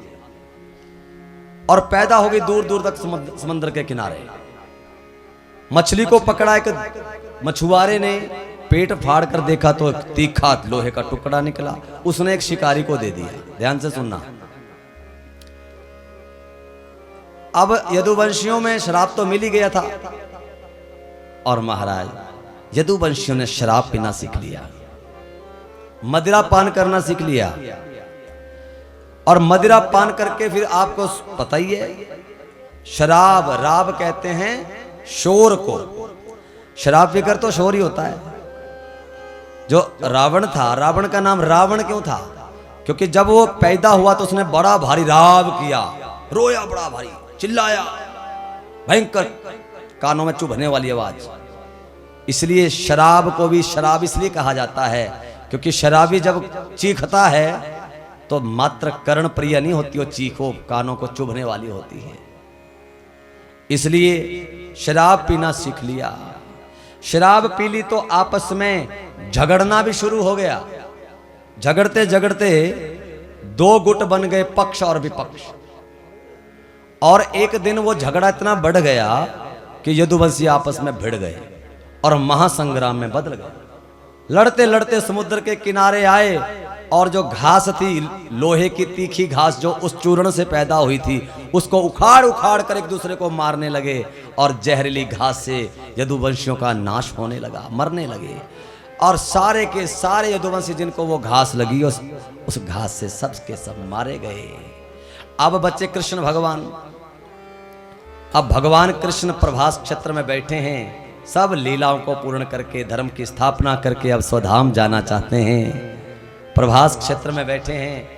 और पैदा हो गई दूर दूर तक समुद्र के किनारे। मछली को पकड़ा एक मछुआरे ने, पेट फाड़ कर देखा तो एक तीखा लोहे का टुकड़ा निकला। उसने एक शिकारी को दे दिया। ध्यान से सुनना। अब यदुवंशियों में शराब तो मिल ही गया था, और महाराज यदुवंशियों ने शराब पीना सीख लिया, मदिरा पान करना सीख लिया। और मदिरा पान करके फिर आपको पता ही है, शराब, राब कहते हैं शोर को। शराब पीकर तो शोर ही होता है। जो रावण था, रावण का नाम रावण क्यों था? क्योंकि जब वो पैदा हुआ तो उसने बड़ा भारी राब किया, रोया बड़ा भारी, चिल्लाया, भयंकर, कानों में चुभने वाली आवाज। इसलिए शराब को भी शराब इसलिए कहा जाता है क्योंकि शराबी जब चीखता है तो मात्र कर्ण प्रिय नहीं होती, वो चीखो कानों को चुभने वाली होती है। इसलिए शराब पीना सीख लिया। शराब पी ली तो आपस में झगड़ना भी शुरू हो गया। झगड़ते झगड़ते दो गुट बन गए, पक्ष और विपक्ष। और एक दिन वो झगड़ा इतना बढ़ गया कि यदुवंशी आपस में भिड़ गए और महासंग्राम में बदल गए। लड़ते लड़ते समुद्र के किनारे आए, और जो घास थी, लोहे की तीखी घास जो उस चूर्ण से पैदा हुई थी, उसको उखाड़ उखाड़ कर एक दूसरे को मारने लगे। और जहरीली घास से यदुवंशियों का नाश होने लगा, मरने लगे। और सारे के सारे यदुवंशी जिनको वो घास लगी, उस घास से सब के सब मारे गए। अब बच्चे कृष्ण भगवान, अब भगवान कृष्ण प्रभास क्षेत्र में बैठे हैं। सब लीलाओं को पूर्ण करके, धर्म की स्थापना करके अब स्वधाम जाना चाहते हैं। प्रभास क्षेत्र में बैठे हैं,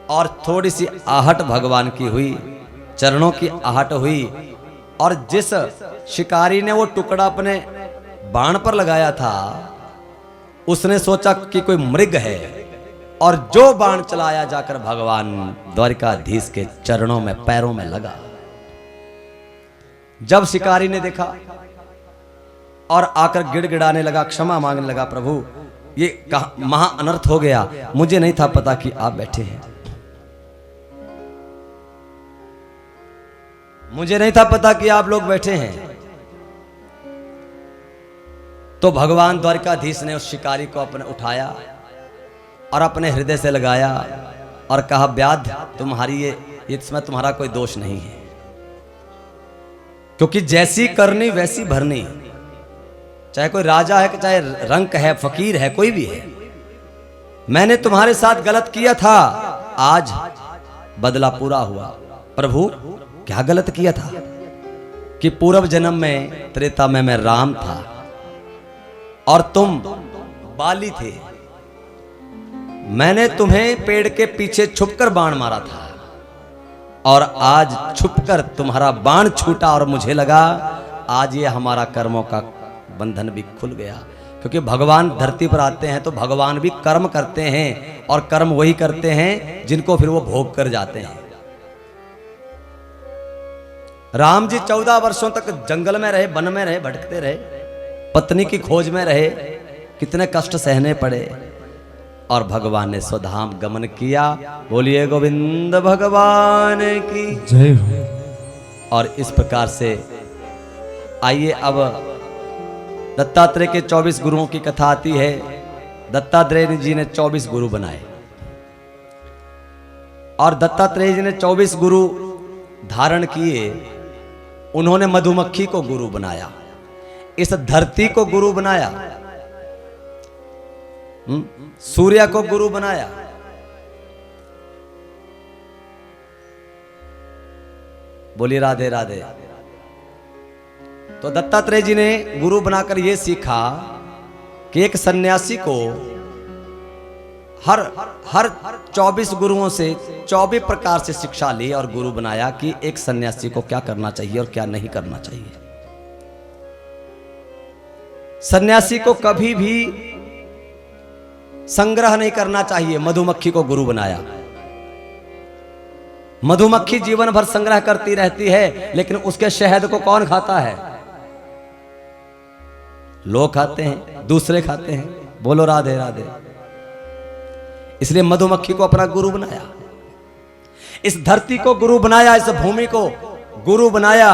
और थोड़ी सी आहट भगवान की हुई, चरणों की आहट हुई। और जिस शिकारी ने वो टुकड़ा अपने बाण पर लगाया था, उसने सोचा कि कोई मृग है, और जो बाण चलाया जाकर भगवान द्वारिकाधीश के चरणों में, पैरों में लगा। जब शिकारी ने देखा और आकर गिड़गिड़ाने लगा, क्षमा मांगने लगा, प्रभु ये महा अनर्थ हो गया, मुझे नहीं था पता कि आप बैठे हैं, मुझे नहीं था पता कि आप लोग बैठे हैं। तो भगवान द्वारिकाधीश ने उस शिकारी को अपने उठाया और अपने हृदय से लगाया और कहा, व्याध तुम्हारी ये इसमें तुम्हारा कोई दोष नहीं है, क्योंकि जैसी करनी वैसी भरनी। चाहे कोई राजा है, चाहे रंक है, फकीर है, कोई भी है। मैंने तुम्हारे साथ गलत किया था, आज बदला पूरा हुआ। प्रभु क्या गलत किया था? कि पूर्व जन्म में त्रेता में मैं राम था और तुम बाली थे। मैंने तुम्हें पेड़ के पीछे छुपकर बाण मारा था और आज छुपकर तुम्हारा बाण छूटा और मुझे लगा आज ये हमारा कर्मों का बंधन भी खुल गया। क्योंकि भगवान धरती पर आते हैं तो भगवान भी कर्म करते हैं और कर्म वही करते हैं जिनको फिर वो भोग कर जाते हैं। राम जी 14 वर्षों तक जंगल में रहे, वन में रहे, भटकते रहे, पत्नी की खोज में रहे, कितने कष्ट सहने पड़े और भगवान ने स्वधाम गमन किया। बोलिए गोविंद भगवान की जय हो। और इस प्रकार से आइए अब दत्तात्रेय के 24 गुरुओं की कथा आती है। दत्तात्रेय जी ने 24 गुरु बनाए और दत्तात्रेय जी ने 24 गुरु धारण किए। उन्होंने मधुमक्खी को गुरु बनाया, इस धरती को गुरु बनाया, सूर्य को गुरु बनाया, बोलिए राधे राधे। तो दत्तात्रेय जी ने गुरु बनाकर यह सीखा कि एक सन्यासी को हर 24 गुरुओं से 24 प्रकार से शिक्षा ली और गुरु बनाया कि एक सन्यासी को क्या करना चाहिए और क्या नहीं करना चाहिए। सन्यासी को कभी भी संग्रह नहीं करना चाहिए। मधुमक्खी को गुरु बनाया। मधुमक्खी जीवन भर संग्रह करती रहती है, लेकिन उसके शहद को कौन खाता है? लोग खाते हैं, दूसरे खाते हैं। बोलो राधे राधे। इसलिए मधुमक्खी को अपना गुरु बनाया, इस धरती को गुरु बनाया, इस भूमि को गुरु बनाया।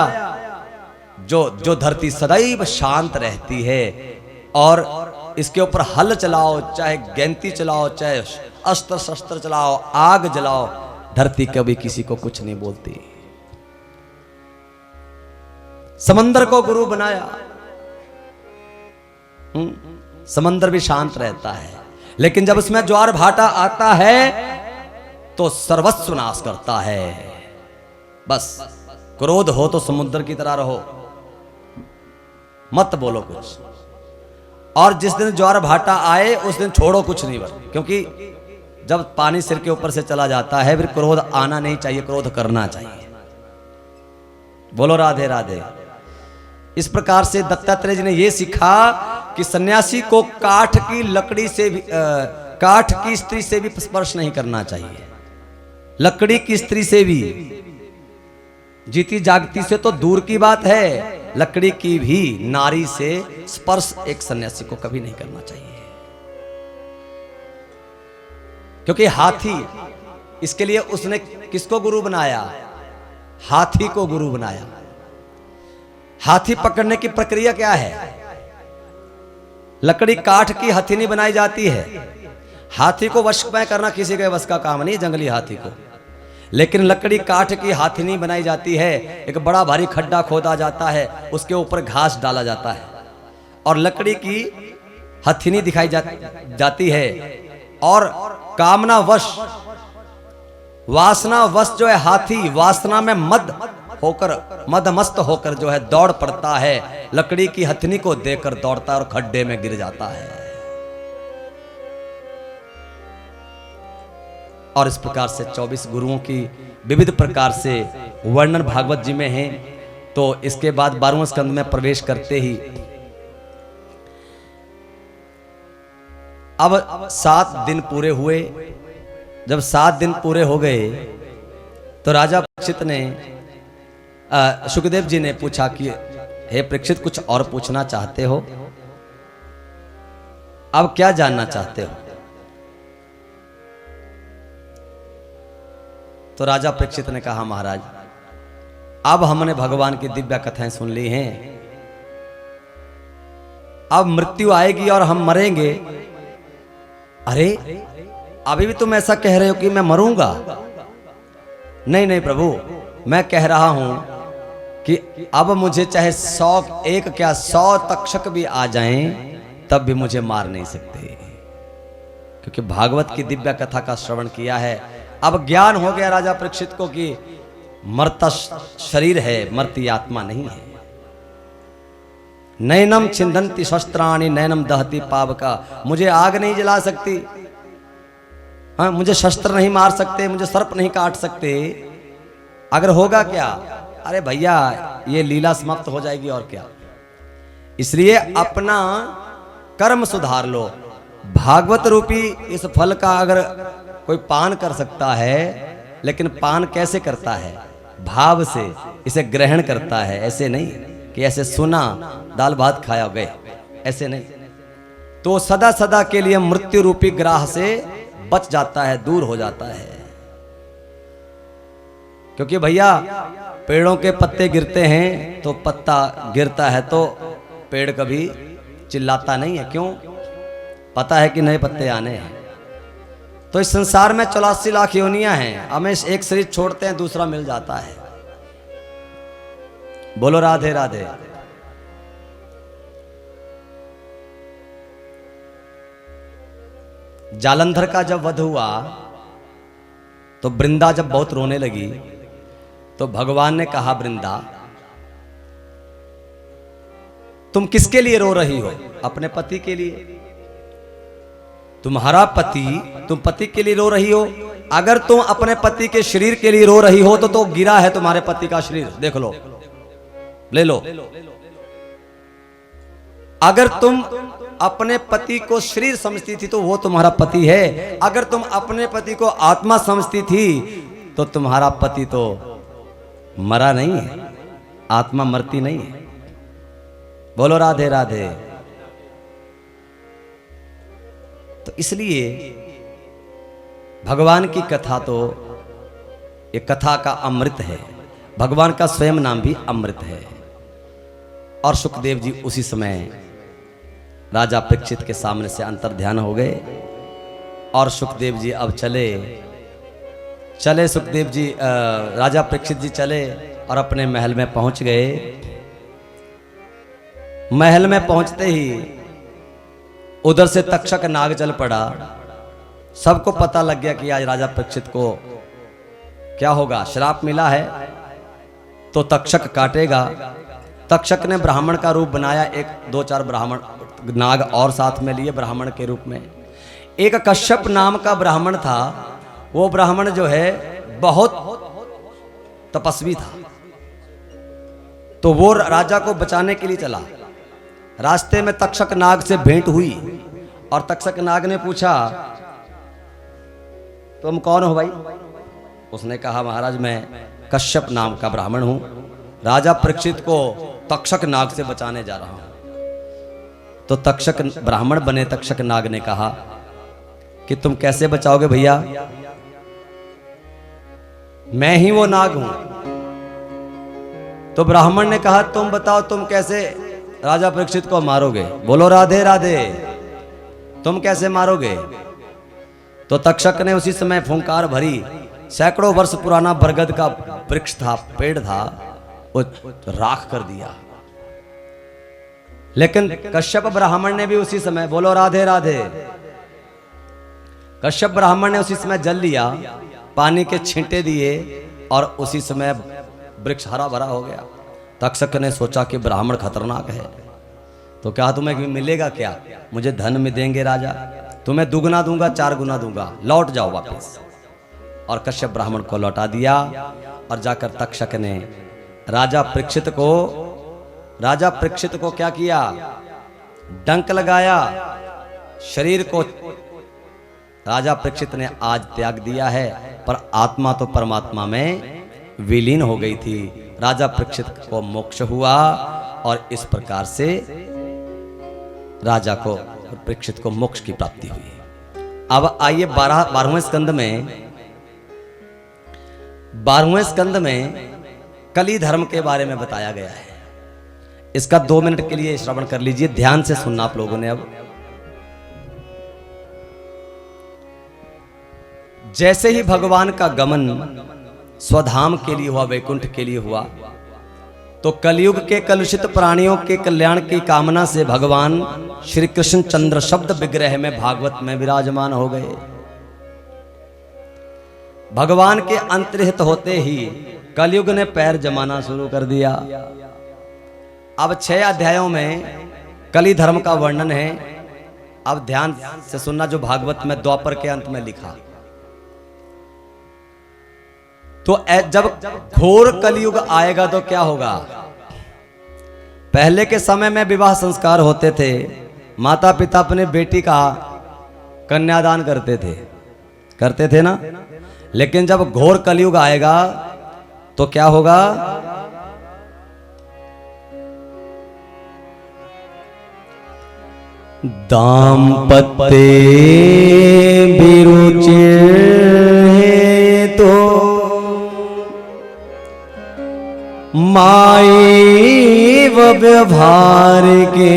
जो धरती सदैव शांत रहती है और इसके ऊपर हल चलाओ, चाहे गैंती चलाओ, चाहे अस्त्र शस्त्र चलाओ, आग जलाओ, धरती कभी किसी को कुछ नहीं बोलती। समंदर को गुरु बनाया, समंदर भी शांत रहता है, लेकिन जब उसमें ज्वार भाटा आता है तो सर्वस्व नाश करता है। बस क्रोध हो तो समुद्र की तरह रहो, मत बोलो कुछ। और जिस दिन ज्वार भाटा आए उस दिन छोड़ो कुछ नहीं बस, क्योंकि जब पानी सिर के ऊपर से चला जाता है फिर क्रोध आना नहीं चाहिए, क्रोध करना चाहिए। बोलो राधे राधे। इस प्रकार से दत्तात्रेय जी ने यह सीखा कि सन्यासी को काठ की लकड़ी से भी काठ की स्त्री से भी स्पर्श नहीं करना चाहिए, लकड़ी की स्त्री से भी। जीती जागती से तो दूर की बात है, लकड़ी की भी नारी से स्पर्श एक सन्यासी को कभी नहीं करना चाहिए। क्योंकि हाथी, इसके लिए उसने किसको गुरु बनाया? हाथी को गुरु बनाया। हाथी पकड़ने की प्रक्रिया क्या है? लकड़ी काठ की हथेली बनाई जाती है। हाथी को वश में करना किसी के वश का काम नहीं, जंगली हाथी को। लेकिन लकड़ी काठ की हाथेली बनाई जाती है। एक बड़ा भारी खड्डा खोदा जाता है, उसके ऊपर घास डाला जाता है और लकड़ी की हथेली दिखाई जाती है। और कामना वश, वासना वश जो है हाथी वासना में मदमस्त होकर जो है दौड़ पड़ता है, लकड़ी की हथनी को देखकर दौड़ता है और खड्डे में गिर जाता है। और इस प्रकार से 24 गुरुओं की विविध प्रकार से वर्णन भागवत जी में है। तो इसके बाद 12वें स्कंद में प्रवेश करते ही अब 7 दिन पूरे हुए। जब 7 दिन पूरे हो गए तो राजा परीक्षित ने सुखदेव जी ने पूछा कि हे परीक्षित, कुछ और पूछना चाहते हो? अब क्या जानना चाहते हो? तो राजा परीक्षित ने कहा, महाराज अब हमने भगवान की दिव्य कथाएं सुन ली हैं, अब मृत्यु आएगी और हम मरेंगे। अरे अभी भी तुम ऐसा कह रहे हो कि मैं मरूंगा। नहीं नहीं प्रभु, मैं कह रहा हूं कि अब मुझे चाहे 100 एक क्या 100 तक्षक भी आ जाएं तब भी मुझे मार नहीं सकते, क्योंकि भागवत की दिव्य कथा का श्रवण किया है। अब ज्ञान हो गया राजा परीक्षित को कि मरता शरीर है, मरती आत्मा नहीं है। नैनम छिंदंती शस्त्राणि नैनम दहती पावका, मुझे आग नहीं जला सकती, हाँ मुझे शस्त्र नहीं मार सकते, मुझे सर्प नहीं काट सकते। अगर होगा क्या, अरे भैया ये लीला समाप्त हो जाएगी और क्या। इसलिए अपना कर्म सुधार लो। भागवत रूपी इस फल का अगर कोई पान कर सकता है, लेकिन पान कैसे करता है, भाव से इसे ग्रहण करता है, ऐसे नहीं कि ऐसे सुना दाल भात खाया गए, ऐसे नहीं। तो सदा सदा के लिए मृत्यु रूपी ग्राह से बच जाता है, दूर हो जाता है। क्योंकि भैया पेड़ों के पत्ते गिरते हैं तो पत्ता गिरता है तो पेड़ कभी चिल्लाता नहीं है, क्यों? पता है कि नए पत्ते आने हैं। तो इस संसार में 84 लाख योनियां हैं, हमें एक शरीर छोड़ते हैं दूसरा मिल जाता है। बोलो राधे राधे। जालंधर का जब वध हुआ तो वृंदा जब बहुत रोने लगी तो भगवान ने कहा, वृंदा तुम किसके लिए रो रही हो? अपने पति के लिए। तुम्हारा पति, तुम पति के लिए रो रही हो। अगर तुम अपने पति के शरीर के लिए रो रही हो तो गिरा है तुम्हारे पति का शरीर, देख लो, ले लो। अगर तुम अपने पति को शरीर समझती थी तो वो तुम्हारा पति है। अगर तुम अपने पति को आत्मा समझती थी तो तुम्हारा पति तो मरा नहीं है, आत्मा मरती नहीं है। बोलो राधे राधे। तो इसलिए भगवान की कथा तो ये कथा का अमृत है, भगवान का स्वयं नाम भी अमृत है। और सुखदेव जी उसी समय राजा परीक्षित के सामने से अंतर्ध्यान हो गए और सुखदेव जी अब चले सुखदेव जी, राजा परीक्षित जी चले और अपने महल में पहुंच गए। महल में पहुंचते ही उधर से तक्षक नाग चल पड़ा। सबको पता लग गया कि आज राजा परीक्षित को क्या होगा, श्राप मिला है तो तक्षक काटेगा। तक्षक ने ब्राह्मण का रूप बनाया, एक 2-4 ब्राह्मण नाग और साथ में लिए ब्राह्मण के रूप में। एक कश्यप नाम का ब्राह्मण था, वो ब्राह्मण जो है बहुत तपस्वी था, तो वो राजा को बचाने के लिए चला। रास्ते में तक्षक नाग से भेंट हुई और तक्षक नाग ने पूछा, तुम कौन हो भाई? उसने कहा, महाराज मैं कश्यप नाम का ब्राह्मण हूं, राजा परीक्षित को तक्षक नाग से बचाने जा रहा हूं। तो तक्षक ब्राह्मण बने तक्षक नाग ने कहा कि तुम कैसे बचाओगे भैया, मैं ही वो नाग हूं। तो ब्राह्मण ने कहा, तुम बताओ तुम कैसे राजा परीक्षित को मारोगे? बोलो राधे राधे। तुम कैसे मारोगे? तो तक्षक ने उसी समय फुंकार भरी। सैकड़ों वर्ष पुराना बरगद का वृक्ष था, पेड़ था, वो राख कर दिया। लेकिन कश्यप ब्राह्मण ने भी उसी समय, बोलो राधे राधे, कश्यप ब्राह्मण ने उसी समय जल लिया, पानी के छींटे दिए और उसी समय वृक्ष हरा भरा हो गया। तक्षक ने सोचा कि ब्राह्मण खतरनाक है, तो क्या तुम्हें मिलेगा क्या? मुझे धन में देंगे राजा, तुम्हें दुगना दूंगा, 4 गुना दूंगा, लौट जाओ वापस। और कश्यप ब्राह्मण को लौटा दिया और जाकर तक्षक ने राजा परीक्षित को क्या किया? डंक लगाया। शरीर को राजा परीक्षित ने आज त्याग दिया है, पर आत्मा तो परमात्मा में विलीन हो गई थी। राजा परीक्षित को मोक्ष हुआ और इस प्रकार से राजा को, परीक्षित को मोक्ष की प्राप्ति हुई। अब आइए 12वें स्कंद में कली धर्म के बारे में बताया गया है। इसका 2 मिनट के लिए श्रवण कर लीजिए, ध्यान से सुनना आप लोगों ने। अब जैसे ही भगवान का गमन स्वधाम के लिए हुआ, वैकुंठ के लिए हुआ, तो कलयुग के कलुषित प्राणियों के कल्याण की कामना से भगवान श्री कृष्ण चंद्र शब्द विग्रह में भागवत में विराजमान हो गए। भगवान के अंतर्हित होते ही कलयुग ने पैर जमाना शुरू कर दिया। अब 6 अध्यायों में कली धर्म का वर्णन है। अब ध्यान से सुनना जो भागवत में द्वापर के अंत में लिखा। तो जब घोर कलयुग आएगा तो क्या होगा? पहले के समय में विवाह संस्कार होते थे, माता पिता अपने बेटी का कन्यादान करते थे ना। लेकिन जब घोर कलयुग आएगा तो क्या होगा? दाम्पत्ये विरुचिर तो मायैव व्यवहार के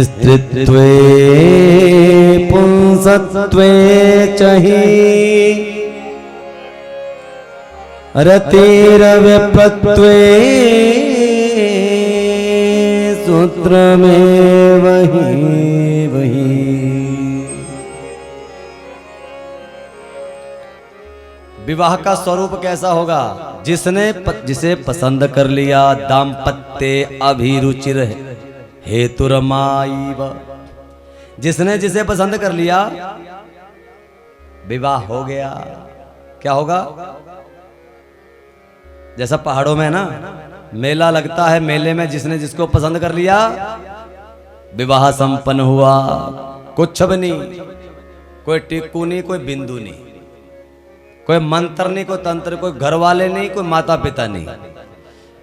स्त्रीत्वे पुंसत्वे चहि रतिरविप्रत्वे सूत्र में वही विवाह का स्वरूप कैसा होगा? जिसे पसंद कर लिया, दाम्पत्य अभिरुचिर हेतुरमाईव, जिसने जिसे पसंद कर लिया विवाह हो गया। क्या होगा? जैसा पहाड़ों में ना मेला लगता है, मेले में जिसने जिसको पसंद कर लिया विवाह संपन्न हुआ। कुछ भी नहीं, कोई टिक्कू नहीं, कोई बिंदु नहीं, कोई मंत्र नहीं, कोई तंत्र, कोई घर वाले नहीं, कोई माता पिता नहीं।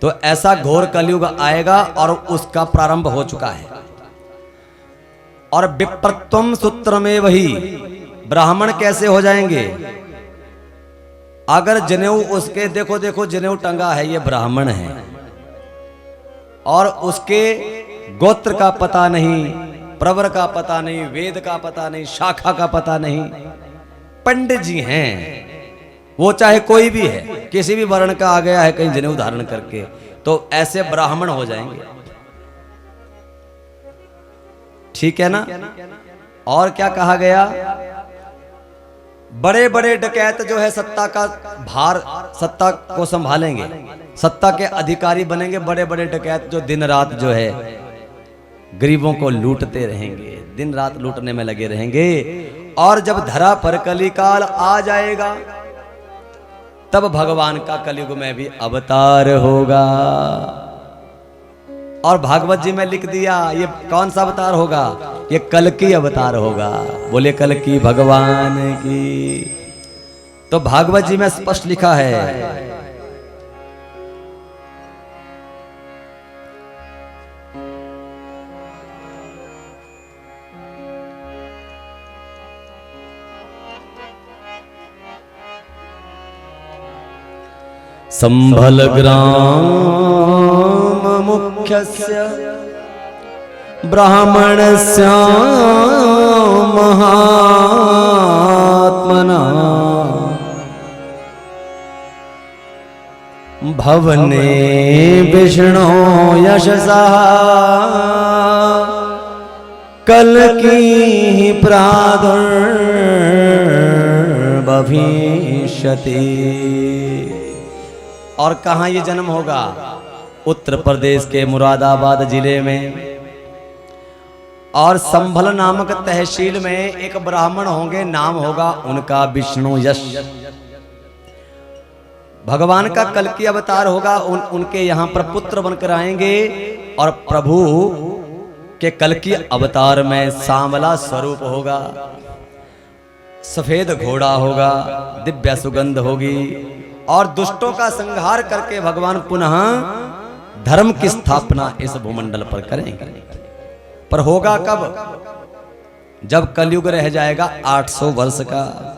तो ऐसा घोर कलयुग आएगा और उसका प्रारंभ हो चुका है। और विप्रत्वम सूत्र में वही ब्राह्मण कैसे हो जाएंगे? अगर जनेऊ उसके देखो जनेऊ टंगा है, ये ब्राह्मण है, और उसके गोत्र का पता नहीं, प्रवर का पता नहीं, वेद का पता नहीं, शाखा का पता नहीं, पंडित जी हैं, वो चाहे कोई भी है, किसी भी वर्ण का आ गया है कहीं जनेऊ धारण करके, तो ऐसे ब्राह्मण हो जाएंगे। ठीक है ना? और क्या कहा गया? बड़े बड़े डकैत जो है सत्ता का भार, सत्ता को संभालेंगे, सत्ता के अधिकारी बनेंगे। बड़े बड़े डकैत जो दिन रात जो है गरीबों को लूटते रहेंगे, दिन रात लूटने में लगे रहेंगे। और जब धरा पर कलिकाल आ जाएगा तब भगवान का कलयुग में भी अवतार होगा। और भागवत जी में लिख दिया ये कौन सा अवतार होगा? ये कल्कि अवतार होगा। बोले कल्कि भगवान की। तो भागवत जी में स्पष्ट लिखा है, संभल ग्राम मुख्यस्य ब्राह्मणस्य महात्मना भवने विष्णु यशसा कल्कि प्रादुर्भविष्यति। और कहाँ ये जन्म होगा? उत्तर प्रदेश के मुरादाबाद जिले में। और संभल नामक तहसील में एक ब्राह्मण होंगे, नाम होगा उनका विष्णु यश। भगवान का कल्कि अवतार होगा, उनके यहाँ पर पुत्र बनकर आएंगे। और प्रभु के कल्कि अवतार में सांवला स्वरूप होगा, सफेद घोड़ा होगा, दिव्य सुगंध होगी। और दुष्टों का संहार करके भगवान पुनः धर्म की स्थापना इस भूमंडल पर करेंगे। पर होगा कब? जब कलयुग रह जाएगा 800 वर्ष का।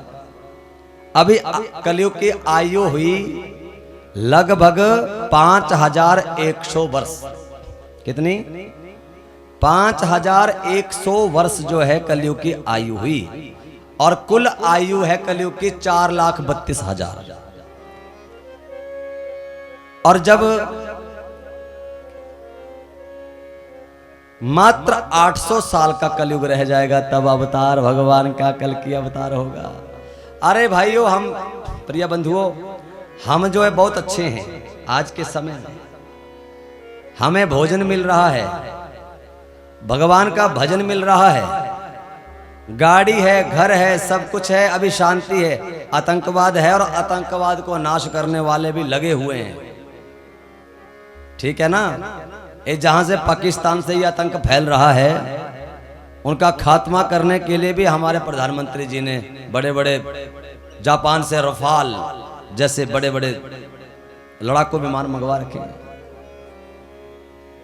अभी कलयुग की आयु हुई लगभग 5100 वर्ष। कितनी? 5100 वर्ष जो है कलयुग की आयु हुई, और कुल आयु है कलयुग की 4,32,000। और जब मात्र 800 साल का कलयुग रह जाएगा तब अवतार भगवान का कल की अवतार होगा। अरे भाइयों, हम प्रिय बंधुओं, हम जो है बहुत अच्छे हैं। आज के समय में हमें भोजन मिल रहा है, भगवान का भजन मिल रहा है, गाड़ी है, घर है, सब कुछ है, अभी शांति है। आतंकवाद है और आतंकवाद को नाश करने वाले भी लगे हुए हैं। ठीक है ना? ये जहां से पाकिस्तान से ये आतंक फैल रहा है, उनका खात्मा करने के लिए भी हमारे प्रधानमंत्री जी ने बड़े बड़े जापान से रफाल जैसे बड़े बड़े लड़ाकू विमान मंगवा रखे हैं।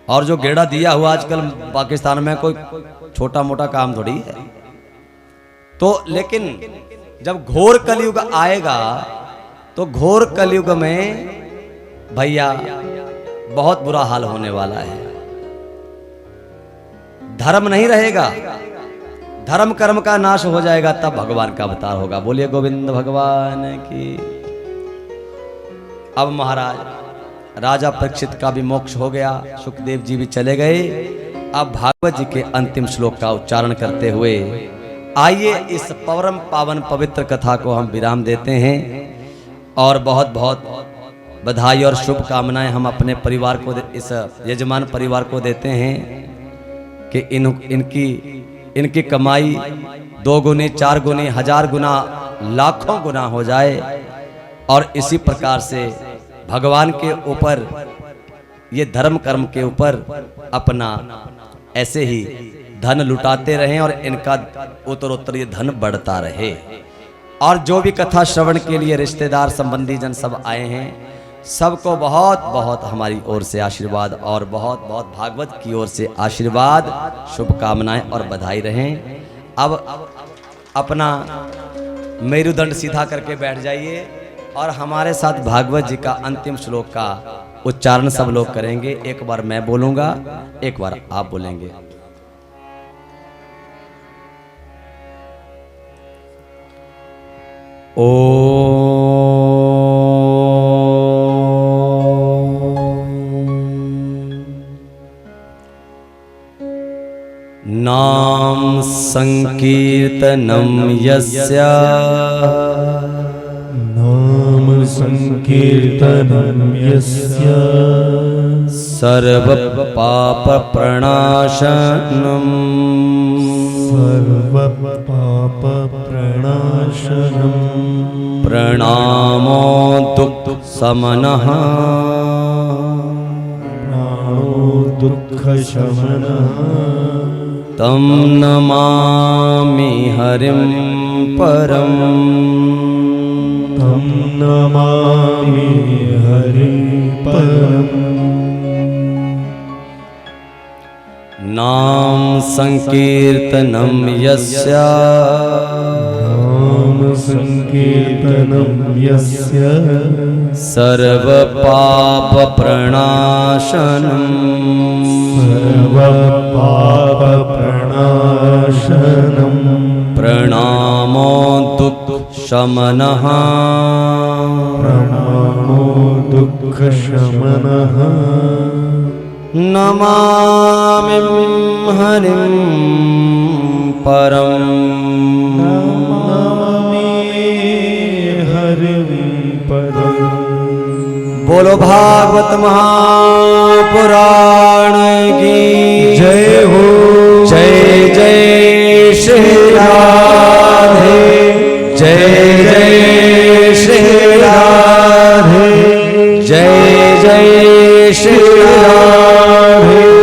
और जो गेड़ा दिया हुआ आजकल पाकिस्तान में कोई छोटा मोटा काम थोड़ी है। तो लेकिन जब घोर कलयुग आएगा तो घोर कलयुग में भैया बहुत बुरा हाल होने वाला है। धर्म नहीं रहेगा, धर्म कर्म का नाश हो जाएगा, तब भगवान का अवतार होगा। बोलिए गोविंद भगवान की। अब महाराज राजा परीक्षित का भी मोक्ष हो गया, सुखदेव जी भी चले गए। अब भागवत जी के अंतिम श्लोक का उच्चारण करते हुए आइए इस परम पावन पवित्र कथा को हम विराम देते हैं। और बहुत बहुत बधाई और शुभकामनाएं हम अपने परिवार को, इस यजमान परिवार को देते हैं कि इनकी कमाई 2 गुनी, 4 गुनी, 1000 गुना, लाखों गुना हो जाए। और इसी प्रकार से भगवान के ऊपर, ये धर्म कर्म के ऊपर अपना ऐसे ही धन लुटाते रहें और इनका उत्तरोत्तर ये धन बढ़ता रहे। और जो भी कथा श्रवण के लिए रिश्तेदार संबंधी जन सब आए हैं, सबको बहुत बहुत हमारी ओर से आशीर्वाद और बहुत बहुत भागवत की ओर से आशीर्वाद, शुभकामनाएं और बधाई रहें। अब अपना मेरुदंड सीधा करके बैठ जाइए और हमारे साथ भागवत जी का अंतिम श्लोक का उच्चारण सब लोग करेंगे। एक बार मैं बोलूंगा, एक बार आप बोलेंगे। नाम संकीर्तनम यस्य, नाम संकीर्तनम यस्य सर्व पाप प्रणाशनम, सर्व पाप प्रणाशनम, प्रणामो दुःख समनः, प्राणो दुःख शमनः, तम नमामि हरिं परम, तम नमामि हरिं परम। नाम संकीर्तनम यस्य, नाम संकीर्तनम यस्य सर्व पाप प्रणाशनम, सर्व पाप प्रणाशनम, प्रणामो दुःख शमनः, प्रणामो दुःख शमनः, नमामि हरिं परम, नमामि हरिं परम। बोलो भागवत महापुराण की जय हो। जय जय श्री राधे, जय जय श्री राधे, जय जय श्री राधे।